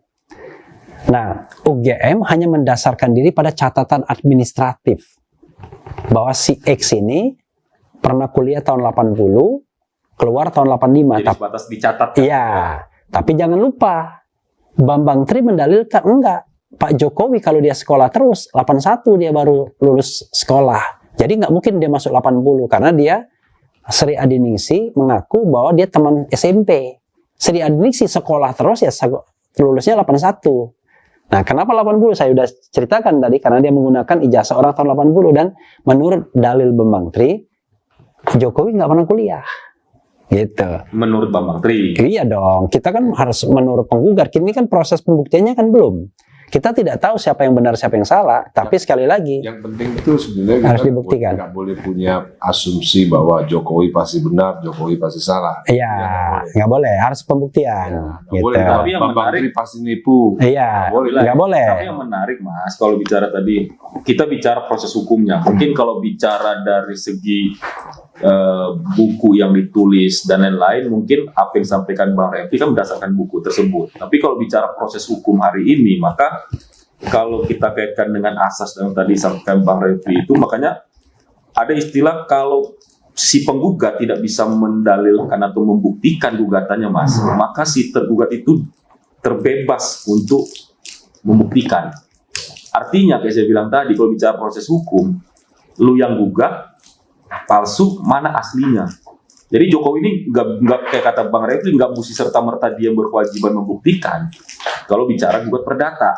nah UGM hanya mendasarkan diri pada catatan administratif bahwa si X ini pernah kuliah tahun 80, keluar tahun 85. Jadi sebatas dicatat. Iya, tapi jangan lupa Bambang Tri mendalilkan enggak. Pak Jokowi kalau dia sekolah terus 81 dia baru lulus sekolah. Jadi nggak mungkin dia masuk 80 karena dia Sri Adiningsi mengaku bahwa dia teman SMP. Sri Adiningsi sekolah terus ya lulusnya 81. Nah, kenapa 80? Saya sudah ceritakan tadi karena dia menggunakan ijazah orang tahun 80 dan menurut dalil Bambang Tri Jokowi nggak pernah kuliah. Gitu. Menurut Bambang Tri. Iya dong, kita kan harus menurut penggugat. Ini kan proses pembuktiannya kan belum. Kita tidak tahu siapa yang benar, siapa yang salah. Tapi sekali lagi, yang penting itu sebenarnya harus kita dibuktikan. nggak boleh punya asumsi bahwa Jokowi pasti benar, Jokowi pasti salah. Iya, nggak boleh. Harus pembuktian. Nggak Gitu. boleh. Tapi yang Bambang menarik- Tri pasti nipu. Iya, nggak boleh. Tapi yang menarik Mas, kalau bicara tadi, kita bicara proses hukumnya. Mungkin kalau bicara dari segi buku yang ditulis dan lain-lain, mungkin apa yang disampaikan Bang Refli kan berdasarkan buku tersebut. Tapi kalau bicara proses hukum hari ini, maka kalau kita kaitkan dengan asas yang tadi disampaikan Bang Refli itu, makanya ada istilah kalau si penggugat tidak bisa mendalilkan atau membuktikan gugatannya Mas, maka si tergugat itu terbebas untuk membuktikan. Artinya kayak saya bilang tadi, kalau bicara proses hukum, lu yang gugat palsu, mana aslinya. Jadi Jokowi ini nggak kayak kata Bang Refli, nggak mesti serta-merta dia berkewajiban membuktikan kalau bicara gugat perdata.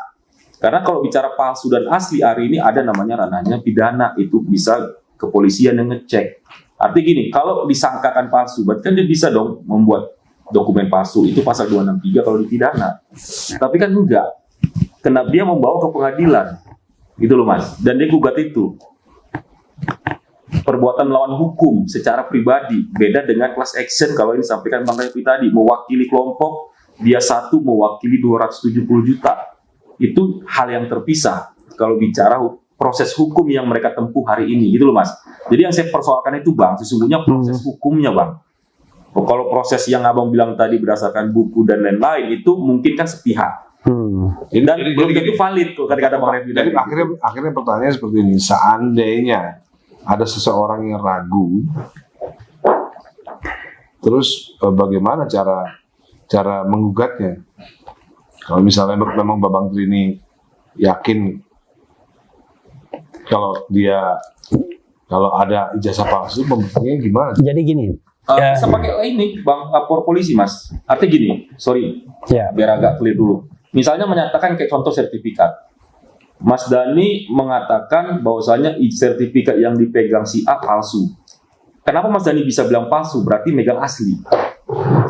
Karena kalau bicara palsu dan asli hari ini ada namanya ranahnya pidana, itu bisa kepolisian yang ngecek. Artinya gini, kalau disangkakan palsu, berarti kan dia bisa dong membuat dokumen palsu, itu pasal 263 kalau dipidana. Tapi kan enggak, karena dia membawa ke pengadilan, gitu loh Mas, dan dia gugat itu. Perbuatan melawan hukum secara pribadi beda dengan class action. Kalau ini disampaikan Bang Refli tadi, mewakili kelompok, dia satu mewakili 270 juta, itu hal yang terpisah kalau bicara proses hukum yang mereka tempuh hari ini, gitu loh Mas. Jadi yang saya persoalkan itu Bang, sesungguhnya proses hukumnya Bang. Kalau proses yang Abang bilang tadi berdasarkan buku dan lain-lain, itu mungkin kan sepihak. Dan belum tentu valid kalau kata Bang Refli. Jadi akhirnya pertanyaannya seperti ini, seandainya ada seseorang yang ragu, terus bagaimana cara menggugatnya? Kalau misalnya memang Bambang Tri ini yakin kalau ada ijazah palsu, pembuktiannya gimana? Jadi gini, Bisa pakai ini Bang, lapor polisi Mas. Artinya gini, sorry, biar agak clear dulu. Misalnya menyatakan kayak contoh sertifikat, Mas Dhani mengatakan bahwasanya sertifikat yang dipegang si A palsu. Kenapa Mas Dhani bisa bilang palsu? Berarti megang asli.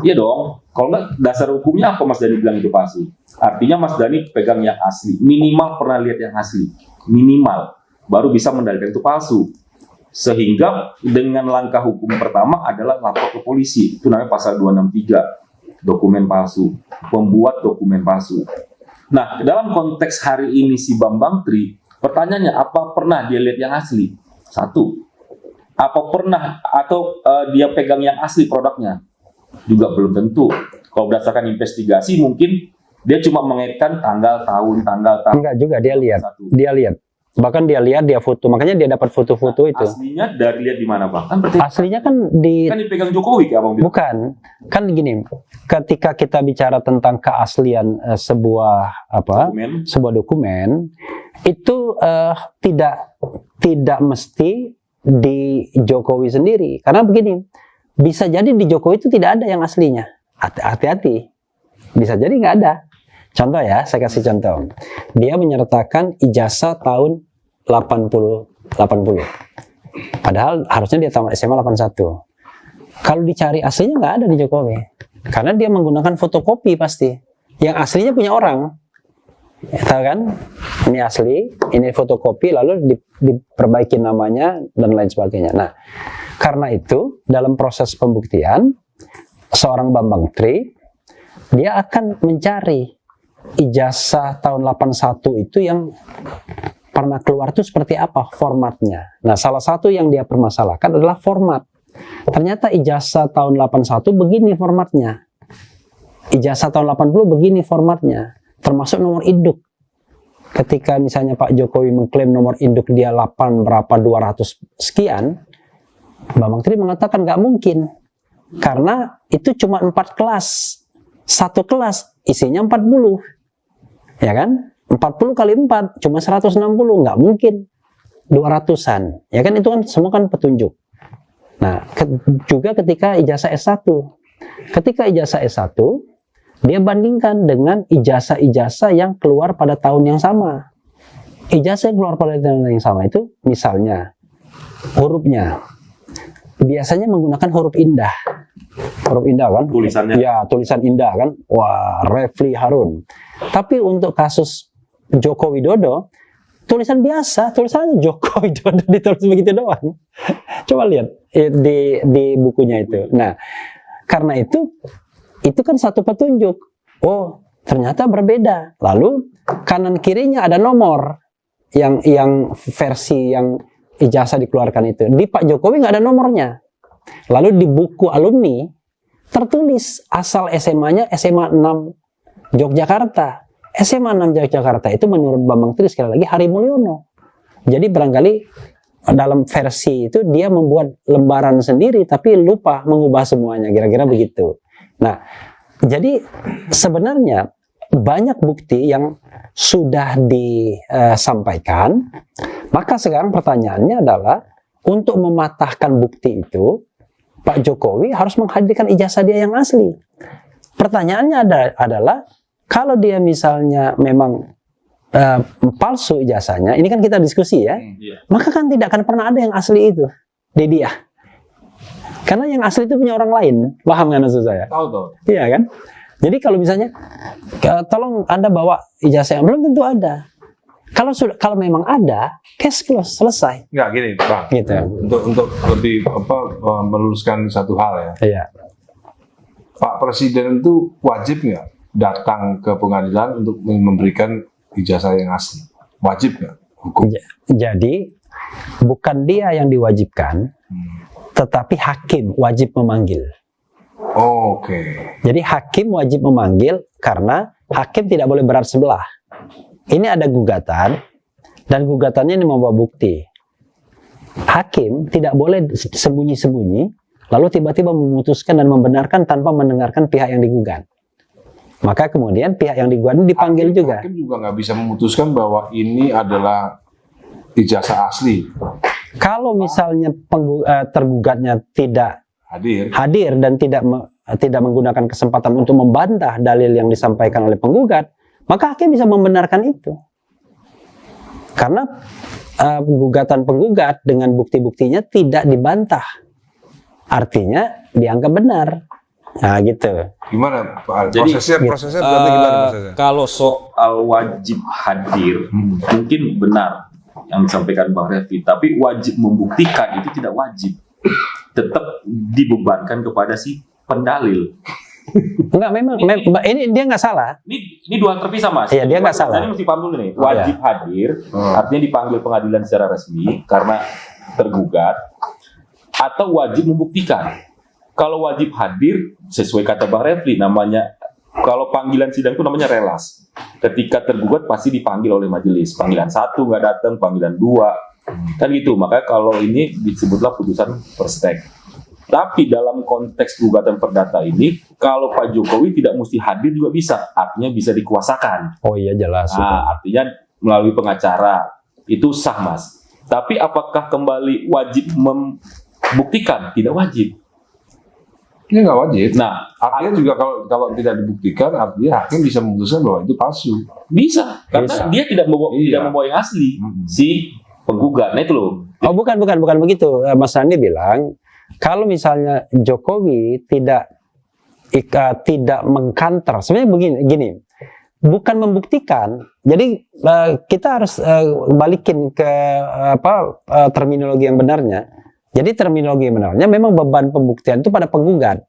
Iya dong. Kalau nggak, dasar hukumnya apa Mas Dhani bilang itu palsu? Artinya Mas Dhani pegang yang asli. Minimal pernah lihat yang asli. Minimal. Baru bisa mendalilkan itu palsu. Sehingga dengan langkah hukum pertama adalah lapor ke polisi. Itu namanya pasal 263. Dokumen palsu. Pembuat dokumen palsu. Nah, dalam konteks hari ini si Bambang Tri, pertanyaannya, apa pernah dia lihat yang asli? Satu. Apa pernah atau dia pegang yang asli produknya? Juga belum tentu. Kalau berdasarkan investigasi mungkin dia cuma mengaitkan tanggal tahun. Enggak juga, dia lihat. Dia lihat. Bahkan dia lihat, dia foto. Makanya dia dapat foto-foto itu. Aslinya dari lihat di mana Bang? Kan aslinya kan dipegang Jokowi kayak Abang bilang. Bukan. Kan gini, ketika kita bicara tentang keaslian sebuah dokumen itu tidak mesti di Jokowi sendiri. Karena begini, bisa jadi di Jokowi itu tidak ada yang aslinya. Hati-hati. Bisa jadi nggak ada. Contoh ya, saya kasih contoh. Dia menyertakan ijazah tahun 80. Padahal harusnya dia tamat SMA 81. Kalau dicari aslinya nggak ada di Jokowi. Karena dia menggunakan fotokopi pasti. Yang aslinya punya orang. Tahu kan? Ini asli, ini fotokopi, lalu diperbaiki namanya, dan lain sebagainya. Nah, karena itu, dalam proses pembuktian, seorang Bambang Tri, dia akan mencari ijazah tahun 81 itu yang pernah keluar itu seperti apa formatnya. Nah, salah satu yang dia permasalahkan adalah format. Ternyata ijazah tahun 81 begini formatnya. Ijazah tahun 80 begini formatnya. Termasuk nomor induk. Ketika misalnya Pak Jokowi mengklaim nomor induk dia 8 berapa 200 sekian, Bambang Tri mengatakan nggak mungkin. Karena itu cuma 4 kelas. Satu kelas isinya 40. Ya kan? 40 kali 4 cuma 160, nggak mungkin 200-an. Ya kan, itu kan semua kan petunjuk. Nah, juga ketika ijazah S1. Ketika ijazah S1, dia bandingkan dengan ijazah-ijazah yang keluar pada tahun yang sama. Ijazah yang keluar pada tahun yang sama itu misalnya hurufnya biasanya menggunakan huruf indah. Huruf indah kan? Tulisannya. Ya, tulisan indah kan? Wah, Refli Harun. Tapi untuk kasus Joko Widodo, tulisan biasa, tulisannya Joko Widodo ditulis begitu doang. Coba lihat di bukunya itu. Nah, karena itu kan satu petunjuk. Oh, ternyata berbeda. Lalu kanan kirinya ada nomor yang versi yang ijazah dikeluarkan itu. Di Pak Jokowi nggak ada nomornya. Lalu di buku alumni tertulis asal SMA-nya SMA 6 Yogyakarta. SMA 6 Yogyakarta itu menurut Bambang Tri sekali lagi Hari Mulyono. Jadi barangkali dalam versi itu dia membuat lembaran sendiri tapi lupa mengubah semuanya, kira-kira begitu. Nah, jadi sebenarnya banyak bukti yang sudah disampaikan. Maka sekarang pertanyaannya adalah untuk mematahkan bukti itu Pak Jokowi harus menghadirkan ijazah dia yang asli. Pertanyaannya adalah kalau dia misalnya memang palsu ijazahnya, ini kan kita diskusi ya, maka kan tidak akan pernah ada yang asli itu di dia. Karena yang asli itu punya orang lain. Paham kan maksud saya? Tahu. Iya kan? Jadi kalau misalnya tolong Anda bawa ijazah yang belum tentu ada. Kalau memang ada, case close, selesai. Nggak gini, Bang. Gitu. Untuk lebih meluruskan satu hal ya. Iya. Pak Presiden itu wajib nggak datang ke pengadilan untuk memberikan ijazah yang asli? Wajib nggak hukum? Jadi bukan dia yang diwajibkan, tetapi hakim wajib memanggil. Oke. Jadi hakim wajib memanggil karena hakim tidak boleh berat sebelah. Ini ada gugatan dan gugatannya ini membawa bukti. Hakim tidak boleh sembunyi-sembunyi lalu tiba-tiba memutuskan dan membenarkan tanpa mendengarkan pihak yang digugat. Maka kemudian pihak yang digugat dipanggil juga. Hakim juga nggak bisa memutuskan bahwa ini adalah ijazah asli. Kalau misalnya tergugatnya tidak hadir dan tidak menggunakan kesempatan untuk membantah dalil yang disampaikan oleh penggugat, maka hakim bisa membenarkan itu. Karena gugatan penggugat dengan bukti-buktinya tidak dibantah. Artinya dianggap benar. Nah gitu. Gimana Pak? Jadi, prosesnya berarti gimana prosesnya? Kalau soal wajib hadir, mungkin benar yang disampaikan Bang Refli, tapi wajib membuktikan itu tidak wajib. Tetap dibebankan kepada si pendalil. Enggak, memang ini dia nggak salah. Ini dua hal terpisah, Mas. Iya, dia nggak salah. Tadi mesti paham dulu nih. Wajib hadir, artinya dipanggil pengadilan secara resmi karena tergugat, atau wajib membuktikan. Kalau wajib hadir, sesuai kata Bang Refli, namanya kalau panggilan sidang itu namanya relas. Ketika tergugat pasti dipanggil oleh majelis. Panggilan 1 nggak datang, panggilan 2 kan gitu. Makanya kalau ini disebutlah putusan first take. Tapi dalam konteks gugatan perdata ini, kalau Pak Jokowi tidak mesti hadir juga bisa, artinya bisa dikuasakan. Oh iya, jelas. Nah, artinya melalui pengacara itu sah, Mas. Tapi apakah kembali wajib membuktikan? Tidak wajib. Ini nggak wajib. Nah, artinya juga kalau tidak dibuktikan, artinya hakim bisa memutuskan bahwa itu palsu. Bisa, karena Bisa. dia tidak membawa yang asli si penggugat. Nah itu loh. Oh bukan begitu. Mas Randi bilang kalau misalnya Jokowi tidak mengkanter, sebenarnya gini, bukan membuktikan. Jadi kita harus balikin ke terminologi yang benarnya. Jadi terminologi yang benarnya memang beban pembuktian itu pada penggugat,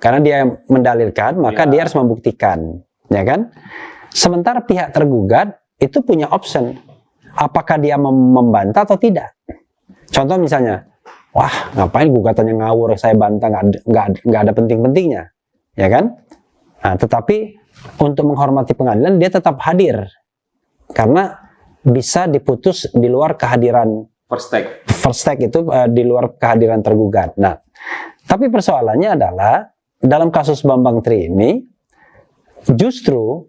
karena dia mendalilkan, maka dia harus membuktikan, ya kan? Sementara pihak tergugat itu punya option, apakah dia membantah atau tidak. Contoh misalnya, wah ngapain gugatannya ngawur, saya bantah, nggak ada penting-pentingnya, ya kan? Nah, tetapi untuk menghormati pengadilan dia tetap hadir, karena bisa diputus di luar kehadiran First take. First take itu di luar kehadiran tergugat. Nah, Tapi persoalannya adalah dalam kasus Bambang Tri ini justru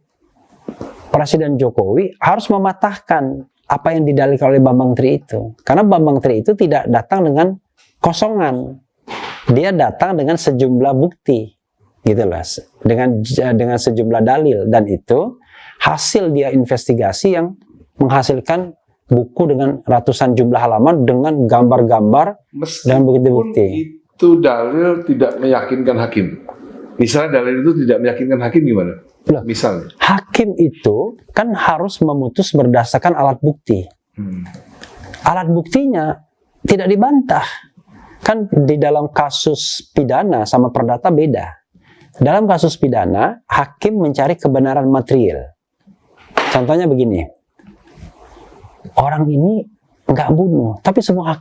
Presiden Jokowi harus mematahkan apa yang didalilkan oleh Bambang Tri itu. Karena Bambang Tri itu tidak datang dengan kosongan. Dia datang dengan sejumlah bukti, gitu lah, dengan sejumlah dalil, dan itu hasil dia investigasi yang menghasilkan buku dengan ratusan jumlah halaman dengan gambar-gambar dan bukti-bukti. Itu dalil tidak meyakinkan hakim. Misalnya dalil itu tidak meyakinkan hakim gimana? Loh, misalnya hakim itu kan harus memutus berdasarkan alat bukti. Alat buktinya tidak dibantah. Kan di dalam kasus pidana sama perdata beda. Dalam kasus pidana, hakim mencari kebenaran material. Contohnya begini, orang ini nggak bunuh, tapi semua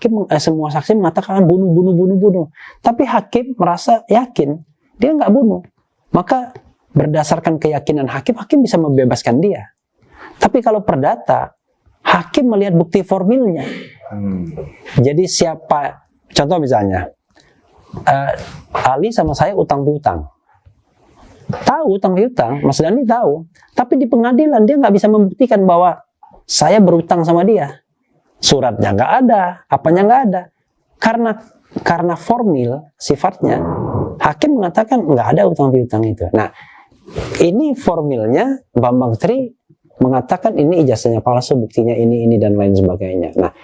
saksi mengatakan bunuh. Tapi hakim merasa yakin dia nggak bunuh, maka berdasarkan keyakinan hakim bisa membebaskan dia. Tapi kalau perdata, hakim melihat bukti formilnya. Jadi contoh misalnya, Ali sama saya utang piutang. Tahu utang piutang, Mas Dani tahu. Tapi di pengadilan dia nggak bisa membuktikan bahwa saya berutang sama dia. Suratnya nggak ada, apanya nggak ada. Karena formil sifatnya, hakim mengatakan nggak ada utang piutang itu. Nah, ini formilnya Bambang Tri mengatakan ini ijazahnya palsu, buktinya ini dan lain sebagainya. Nah,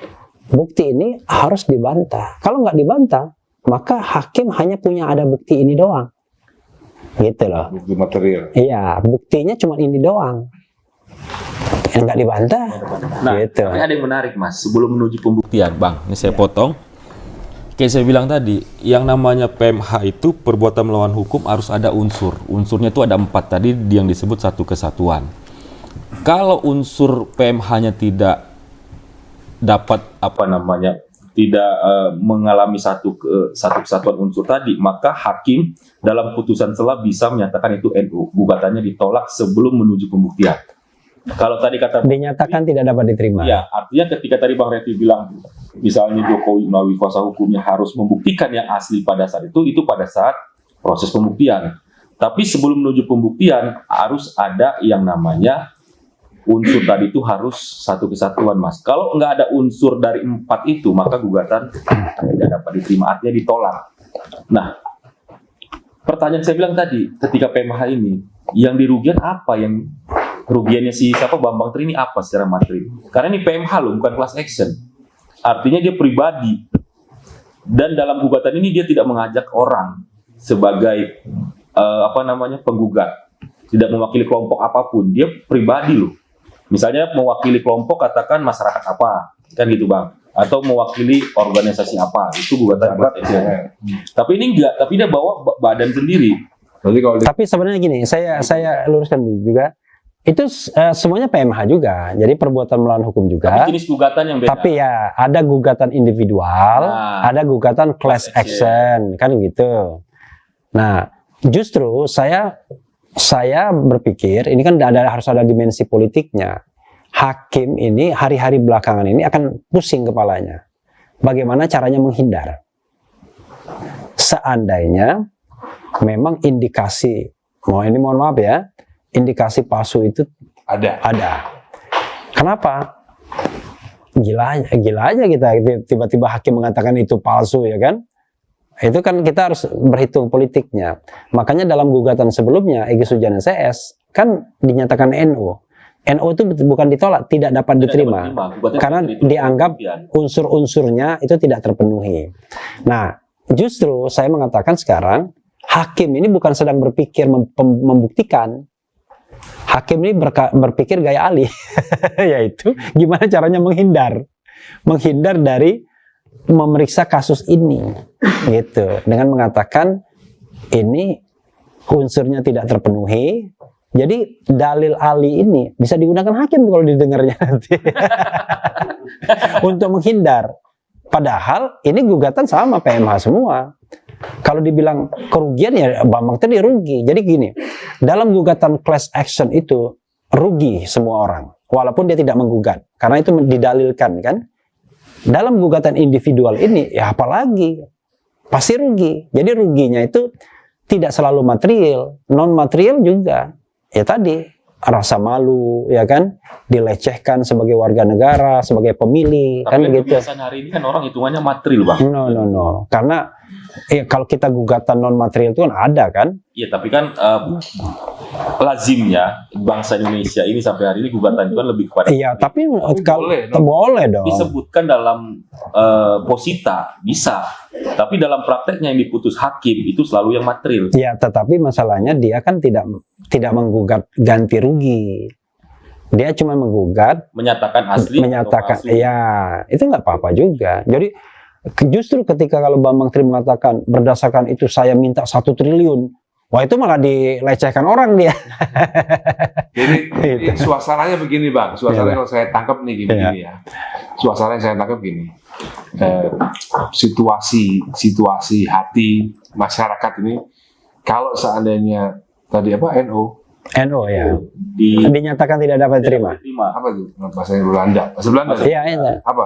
bukti ini harus dibantah. Kalau nggak dibantah, maka hakim hanya punya ada bukti ini doang. Gitu loh. bukti material. Iya, buktinya cuma ini doang. Yang nggak dibantah. Nah, gitu. tapi ada yang menarik, Mas. Sebelum menuju pembuktian, Bang, ini saya potong. Kayak saya bilang tadi, yang namanya PMH itu perbuatan melawan hukum harus ada unsur. Unsurnya itu ada 4 tadi yang disebut satu kesatuan. Kalau unsur PMH-nya tidak dapat tidak mengalami satu kesatuan unsur tadi, maka hakim dalam putusan sela bisa menyatakan itu NU. Gugatannya ditolak sebelum menuju pembuktian. Kalau tadi kata dinyatakan tidak dapat diterima. Ya, artinya ketika tadi Bang Refli bilang misalnya Jokowi melalui kuasa hukumnya harus membuktikan yang asli pada saat itu pada saat proses pembuktian. Tapi sebelum menuju pembuktian harus ada yang namanya unsur tadi itu harus satu kesatuan, Mas. Kalau nggak ada unsur dari 4 itu, maka gugatan tidak dapat diterima, artinya ditolak. Nah, pertanyaan saya bilang tadi, ketika PMH ini, yang dirugikan apa? Yang kerugiannya Bambang Tri ini apa secara materi? Karena ini PMH loh, bukan class action. Artinya dia pribadi. Dan dalam gugatan ini dia tidak mengajak orang sebagai penggugat. Tidak mewakili kelompok apapun, dia pribadi loh. Misalnya mewakili kelompok, katakan masyarakat apa, kan gitu Bang, atau mewakili organisasi apa, itu gugatan class action. Tapi ini enggak, tapi dia bawa badan sendiri. Tapi sebenarnya gini, saya luruskan dulu juga, itu semuanya PMH juga, jadi perbuatan melawan hukum juga. Tapi jenis gugatan yang beda. Tapi ya ada gugatan individual, ada gugatan class action, kan gitu. Nah, justru saya berpikir ini kan harus ada dimensi politiknya. Hakim ini hari-hari belakangan ini akan pusing kepalanya. Bagaimana caranya menghindar? Seandainya memang indikasi, mohon maaf ya, indikasi palsu itu ada. Kenapa? Gila aja kita tiba-tiba hakim mengatakan itu palsu, ya kan? Itu kan kita harus berhitung politiknya. Makanya dalam gugatan sebelumnya Egy Sujana CS kan dinyatakan NU. NU itu bukan ditolak, tidak dapat diterima. Karena dianggap unsur-unsurnya itu tidak terpenuhi. Nah, justru saya mengatakan sekarang hakim ini bukan sedang berpikir membuktikan. Hakim ini berpikir gaya Ali, yaitu gimana caranya menghindar dari memeriksa kasus ini, gitu, dengan mengatakan ini unsurnya tidak terpenuhi. Jadi dalil Ali ini bisa digunakan hakim kalau didengarnya nanti untuk menghindar. Padahal ini gugatan sama PMH semua. Kalau dibilang kerugian ya Bambang tadi rugi. Jadi gini, dalam gugatan class action itu rugi semua orang, walaupun dia tidak menggugat, karena itu didalilkan kan. Dalam gugatan individual ini ya apalagi pasti rugi. Jadi ruginya itu tidak selalu material, non material juga. Ya tadi rasa malu, ya kan, dilecehkan sebagai warga negara, sebagai pemilih, Tapi kan gitu. kebiasaan hari ini kan orang hitungannya material, Bang. No. Karena kalau kita gugatan non material itu kan ada kan. Iya, tapi kan lazimnya bangsa Indonesia ini sampai hari ini gugatan itu kan lebih kepada Iya, tapi kalau boleh dong. boleh dong. disebutkan dalam posita bisa, tapi dalam prakteknya yang diputus hakim itu selalu yang material. Ya, tetapi masalahnya dia kan tidak menggugat ganti rugi. Dia cuma menggugat, Menyatakan asli menyatakan, atau palsu. ya itu nggak apa-apa juga. Jadi justru ketika kalau Bambang Tri mengatakan berdasarkan itu saya minta 1 triliun, wah itu malah dilecehkan orang dia. Jadi Itu. suasananya begini Bang, suasananya Iya. kalau saya tangkap nih gini ya. Suasana yang saya tangkap gini, situasi hati masyarakat ini, kalau seandainya tadi apa NO NO ya, Dinyatakan dinyatakan tidak dapat diterima. apa itu bahasa Belanda, bahasa Belanda Bahasa- Iya, iya. apa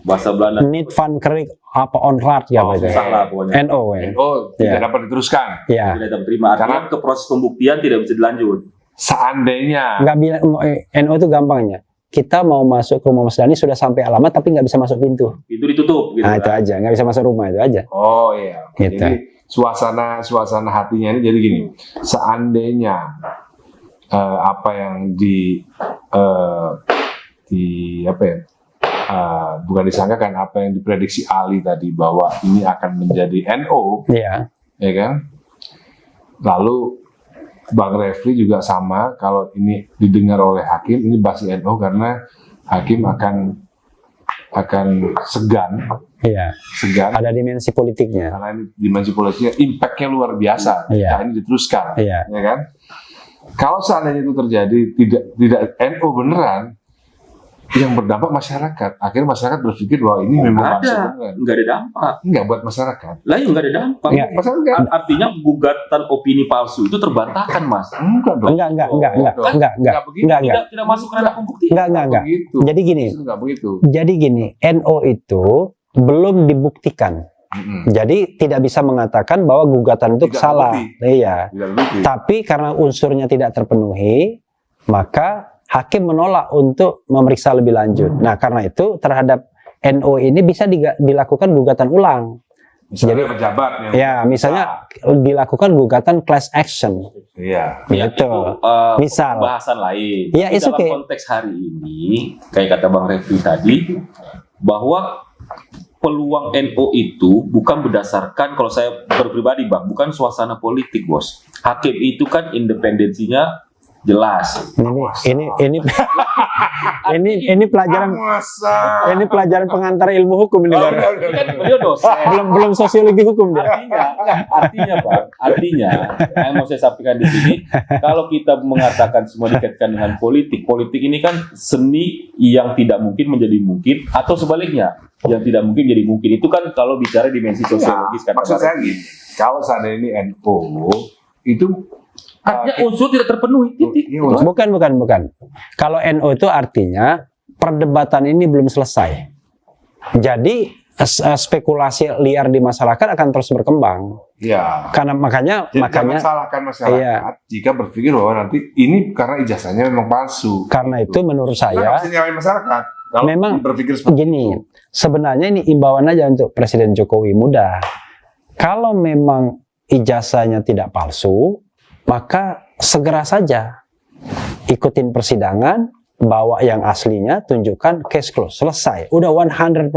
Bahasa Belanda Niet van Krik apa onraad ya, Oh, apa itu? susah lah pokoknya. NO ya. NO tidak Iya. dapat diteruskan. Ya. tidak dapat terima. Artinya ke proses pembuktian tidak bisa dilanjut. Seandainya Nggak bilang NO itu gampangnya. Kita mau masuk ke rumah Mas Dhani sudah sampai alamat tapi nggak bisa masuk pintu. Itu ditutup gitu. Nah itu kan. aja, nggak bisa masuk rumah itu aja. oh iya, Gitu. jadi suasana hatinya ini jadi gini, seandainya apa yang di apa ya, bukan disangkakan, apa yang diprediksi Ali tadi bahwa ini akan menjadi NO, Iya. ya kan? Lalu Bang Refli juga sama, kalau ini didengar oleh hakim ini pasti NO karena hakim akan segan Ada dimensi politiknya. karena ini dimensi politiknya impact-nya luar biasa. Iya. Jika ini diteruskan, Iya. ya kan? Kalau seandainya itu terjadi tidak NO beneran, yang berdampak masyarakat. Akhirnya masyarakat berpikir bahwa ini memang Nggak masuk ada, beneran. nggak ada dampak. Enggak buat masyarakat. Lah ya nggak ada dampak. Nggak. Masyarakat Artinya gugatan opini palsu itu terbantahkan, Mas. enggak dong. Enggak. begitu. Tidak masuk ranah pembuktian. Enggak. Begitu. Jadi gini, Justru nggak begitu. NO itu belum dibuktikan. Jadi tidak bisa mengatakan bahwa gugatan itu Tidak salah. terbukti. Iya. Tidak begitu. Tapi karena unsurnya tidak terpenuhi, maka hakim menolak untuk memeriksa lebih lanjut. Nah, karena itu terhadap NO ini bisa dilakukan gugatan ulang. Misalnya pejabat yang Ya, misalnya dilakukan gugatan class action. iya. Ya, Gitu. Misal. Bahasan lain. Ya, Tapi it's dalam okay. konteks hari ini, kayak kata Bang Refli tadi, bahwa peluang NO itu bukan berdasarkan, kalau saya berpribadi Bang, bukan suasana politik, Bos. Hakim itu kan independensinya jelas. Ini pelajaran Masa. ini pelajaran pengantar ilmu hukum ini baru. Kan beliau dosen. belum sosiologi hukum dia. Artinya Pak, yang mau saya sampaikan di sini, kalau kita mengatakan semua dikaitkan dengan politik ini kan seni yang tidak mungkin menjadi mungkin, atau sebaliknya, yang tidak mungkin jadi mungkin. Itu kan kalau bicara dimensi sosiologis kan. Maksud saya gini, kalau seandainya ini NO itu artinya unsur tidak terpenuhi. Titik. Iya, unsur. Bukan. Kalau NO itu artinya perdebatan ini belum selesai. Jadi spekulasi liar di masyarakat akan terus berkembang. Iya. Karena makanya Jadi jangan salahkan masyarakat Iya. jika berpikir bahwa nanti ini karena ijazahnya memang palsu. karena itu menurut Kita nggak saya bisa nyalain masyarakat. Kalau memang berpikir seperti gini, itu. sebenarnya ini imbauan aja untuk Presiden Jokowi mudah. Kalau memang ijazahnya tidak palsu, maka segera saja ikutin persidangan, bawa yang aslinya, tunjukkan, case close, selesai. Udah 100%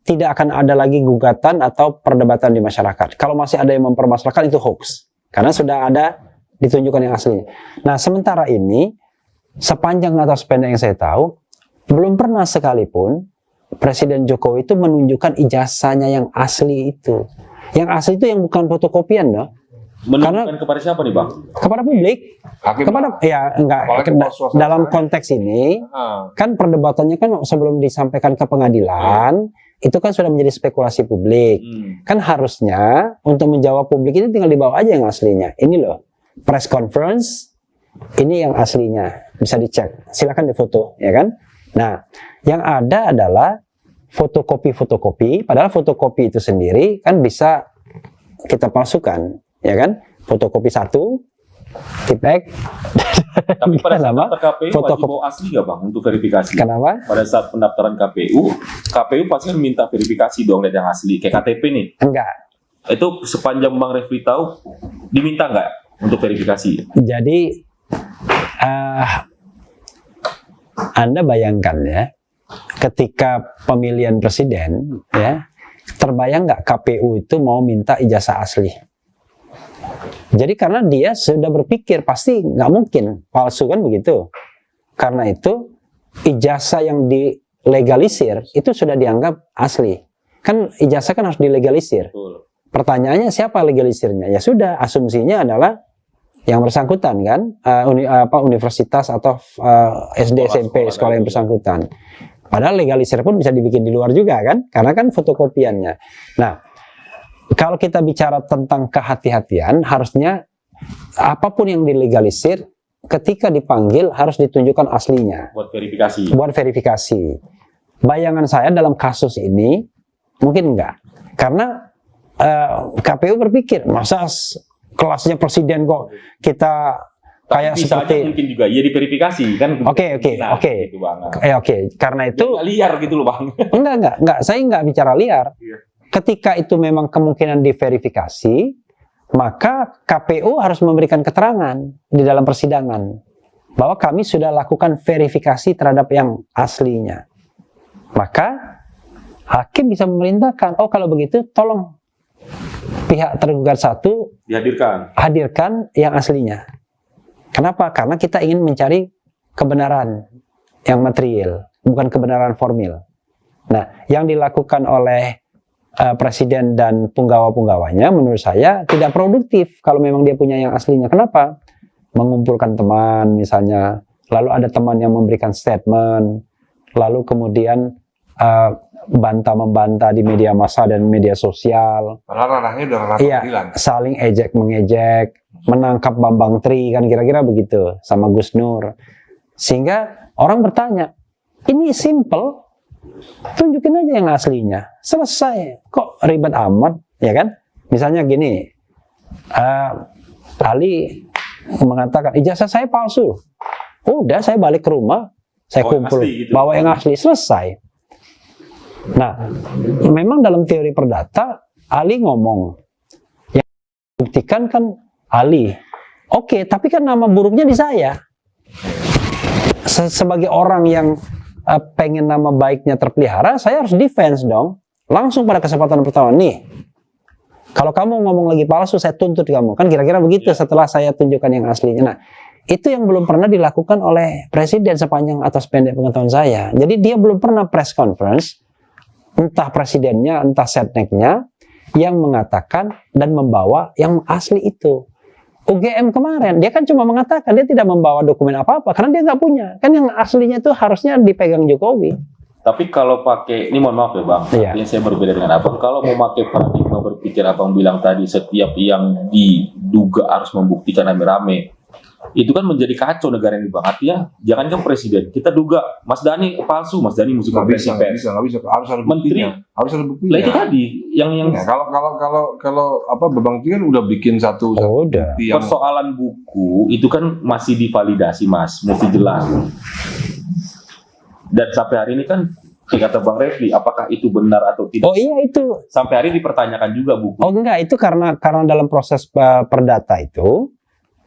tidak akan ada lagi gugatan atau perdebatan di masyarakat. Kalau masih ada yang mempermasalahkan itu hoax, karena sudah ada ditunjukkan yang aslinya. Nah, sementara ini sepanjang atau sependek yang saya tahu, belum pernah sekalipun Presiden Jokowi itu menunjukkan ijazahnya yang asli itu. Yang asli itu yang bukan fotokopian, loh. Menunjukkan kepada siapa nih Bang? Kepada publik, Hakim kepada ya enggak Apalagi kalau suasana dalam saya- konteks ini Ah, kan perdebatannya kan sebelum disampaikan ke pengadilan itu kan sudah menjadi spekulasi publik. Kan harusnya untuk menjawab publik ini tinggal dibawa aja yang aslinya. Ini loh, press conference, ini yang aslinya, bisa dicek. Silakan difoto, ya kan? Nah, yang ada adalah fotokopi, padahal fotokopi itu sendiri kan bisa kita palsukan, ya kan? Fotokopi satu, tipek. Tapi pada saat Kenapa? daftar KPU wajib Fotokopi. bawa asli nggak bang untuk verifikasi? Kenapa? Pada saat pendaftaran KPU pasti kan minta verifikasi dong dari yang asli. Kayak KTP nih, Enggak. itu sepanjang Bang Refli tahu diminta nggak untuk verifikasi? Jadi Anda bayangkan ya, ketika pemilihan presiden, ya, terbayang nggak KPU itu mau minta ijazah asli? Jadi karena dia sudah berpikir pasti nggak mungkin palsu kan begitu. Karena itu ijazah yang dilegalisir itu sudah dianggap asli. Kan ijazah kan harus dilegalisir. Betul. Pertanyaannya siapa legalisirnya? Ya sudah, asumsinya adalah yang bersangkutan kan, universitas atau SD, SMP, sekolah yang bersangkutan. Padahal legalisir pun bisa dibikin di luar juga kan, karena kan fotokopiannya. Nah, kalau kita bicara tentang kehati-hatian, harusnya apapun yang dilegalisir, ketika dipanggil harus ditunjukkan aslinya. Buat verifikasi. Buat verifikasi. Bayangan saya dalam kasus ini mungkin enggak, karena KPU berpikir masa kelasnya presiden kok kita kayak Bisa aja seperti mungkin juga ya diverifikasi kan. Oke. Gitu, Bang. Oke, karena itu Nggak liar gitu loh bang. enggak, saya enggak bicara liar. Iya. Ketika itu memang kemungkinan diverifikasi, maka KPU harus memberikan keterangan di dalam persidangan bahwa kami sudah lakukan verifikasi terhadap yang aslinya. Maka hakim bisa memerintahkan, oh kalau begitu tolong pihak tergugat satu hadirkan yang aslinya. Kenapa? Karena kita ingin mencari kebenaran yang material, bukan kebenaran formil. Nah, yang dilakukan oleh presiden dan punggawa-punggawanya menurut saya tidak produktif kalau memang dia punya yang aslinya. Kenapa? Mengumpulkan teman misalnya, lalu ada teman yang memberikan statement, lalu kemudian bantah-membantah di media massa dan media sosial. Padahal ranahnya udah ranah Iya, pengadilan. saling ejek-mengejek, menangkap Bambang Tri, kan kira-kira begitu, sama Gus Nur. Sehingga orang bertanya, ini simple, tunjukin aja yang aslinya, selesai. Kok ribet amat, ya kan? Misalnya gini, Ali mengatakan, ijazah saya palsu. Udah, saya balik ke rumah, saya kumpul, asli gitu. bawa yang asli, selesai. Nah, memang dalam teori perdata, Ali ngomong, yang buktikan kan Ali. Oke, tapi kan nama buruknya di saya. Sebagai orang yang pengen nama baiknya terpelihara, saya harus defense dong. Langsung pada kesempatan pertama, nih, kalau kamu ngomong lagi palsu, saya tuntut kamu. Kan kira-kira begitu setelah saya tunjukkan yang aslinya. Nah, itu yang belum pernah dilakukan oleh presiden sepanjang atas pendek pengetahuan saya. Jadi dia belum pernah press conference, entah presidennya, entah setneknya, yang mengatakan dan membawa yang asli itu. UGM kemarin, dia kan cuma mengatakan, dia tidak membawa dokumen apa-apa, karena dia nggak punya. Kan yang aslinya itu harusnya dipegang Jokowi. Tapi kalau pakai, ini mohon maaf ya bang, Iya. ini saya berbeda dengan abang. Kalau mau pakai paradigma berpikir abang bilang tadi, setiap yang diduga harus membuktikan rame-rame, itu kan menjadi kacau negara ini bang. Artinya, jangankan presiden, kita duga Mas Dhani palsu, Mas Dhani musuh Nggak bisa, konferensi pers. nggak bisa. Harus ada Menteri. buktinya. Harus ada buktinya. Lah itu tadi, yang Ya, kalau apa Bambang Tri kan udah bikin satu Udah. bukti yang persoalan buku itu kan masih divalidasi mas, mesti jelas. Dan sampai hari ini kan kata Bang Refli, apakah itu benar atau tidak? Oh iya itu. Sampai hari ini dipertanyakan juga buku. Oh enggak, itu karena dalam proses perdata itu,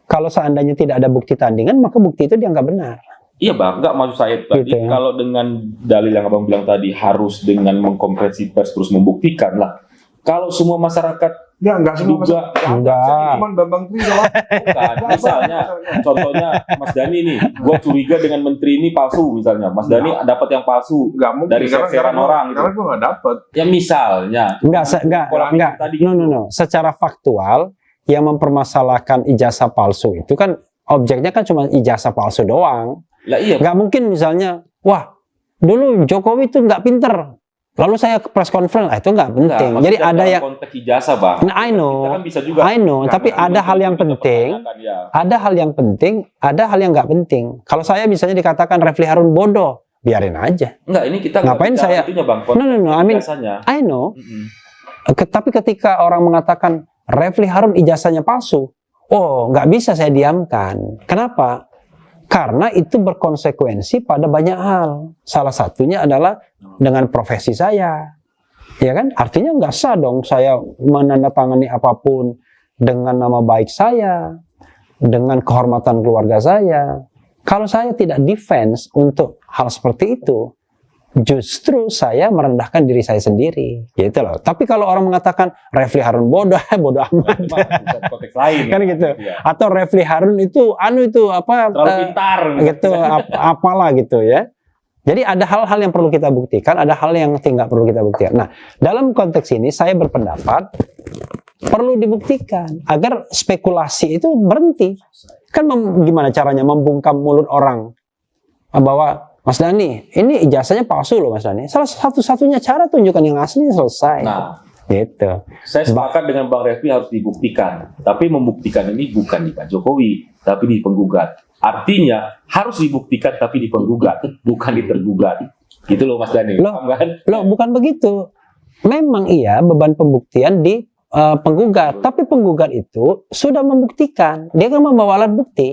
kalau seandainya tidak ada bukti tandingan, maka bukti itu dianggap benar. Iya bang, nggak maksud saya tadi Gitu ya. kalau dengan dalil yang abang bilang tadi harus dengan mengkonversi pers terus membuktikan lah. Kalau semua masyarakat nggak semua juga Enggak. cuman Bambang Tri doang. bukan, misalnya contohnya Mas Dhani nih, gue curiga dengan menteri ini palsu misalnya, Mas Dhani dapat yang palsu Nggak mungkin dari seseran orang gitu. karena gue nggak dapet. Ya misalnya, Enggak. Tadi No. Secara faktual, yang mempermasalahkan ijazah palsu itu kan objeknya kan cuma ijazah palsu doang. lah iya. Nggak mungkin misalnya, wah dulu Jokowi itu nggak pinter, lalu saya ke press conference, itu nggak penting. Enggak, Jadi maksudnya ada dalam yang, konteks ijazah bang. nah, I Kita know, kan bisa juga. tapi ada hal yang Kita penting, pertanyakan, ya. ada hal yang penting, ada hal yang nggak penting. Kalau saya misalnya dikatakan Refli Harun bodoh, biarin aja. Enggak, ini kita Ngapain bicara saya- itunya bang. No, I mean, Ijazahnya. I know. Mm-mm. Tapi ketika orang mengatakan Refli Harun ijazahnya palsu, oh nggak bisa saya diamkan. Kenapa? Karena itu berkonsekuensi pada banyak hal. Salah satunya adalah dengan profesi saya, ya kan? Artinya nggak sah dong saya menandatangani apapun dengan nama baik saya, dengan kehormatan keluarga saya. Kalau saya tidak defense untuk hal seperti itu, justru saya merendahkan diri saya sendiri, gitu loh. Tapi kalau orang mengatakan Refli Harun bodoh, bodoh amat, Konteks lain kan ya. gitu. Iya. Atau Refli Harun itu Terlalu pintar gitu, apalah gitu ya. Jadi ada hal-hal yang perlu kita buktikan, ada hal yang tidak perlu kita buktikan. Nah, dalam konteks ini saya berpendapat perlu dibuktikan agar spekulasi itu berhenti. Kan gimana caranya membungkam mulut orang bahwa Mas Dhani, ini ijazahnya palsu loh Mas Dhani. Salah satu-satunya cara tunjukkan yang asli, selesai. Nah, gitu. saya sepakat dengan Bang Refli harus dibuktikan. Tapi membuktikan ini bukan di Pak Jokowi, tapi di penggugat. Artinya harus dibuktikan tapi di penggugat, bukan di tergugat. Gitu loh Mas Dhani. Loh, bukan begitu. Memang iya beban pembuktian di penggugat, tapi penggugat itu sudah membuktikan. Dia kan membawa alat bukti.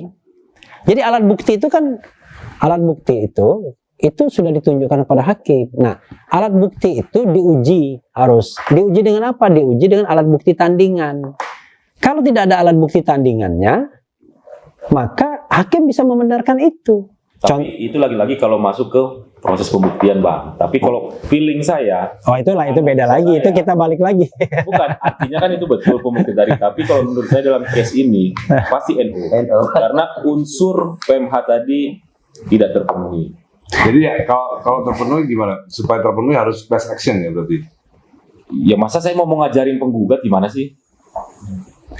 Jadi alat bukti itu kan itu sudah ditunjukkan kepada hakim. Nah, alat bukti itu harus diuji dengan apa? Diuji dengan alat bukti tandingan. Kalau tidak ada alat bukti tandingannya, maka hakim bisa membenarkan itu. Tapi itu lagi-lagi kalau masuk ke proses pembuktian Bang. Tapi kalau feeling saya, itu beda lagi. Itu kita balik lagi. bukan, artinya kan itu betul pembuktian dari. Tapi kalau menurut saya dalam case ini pasti NU. Karena unsur PMH tadi tidak terpenuhi. Jadi ya kalau terpenuhi gimana? Supaya terpenuhi harus class action ya berarti? Ya masa saya mau ngajarin penggugat gimana sih?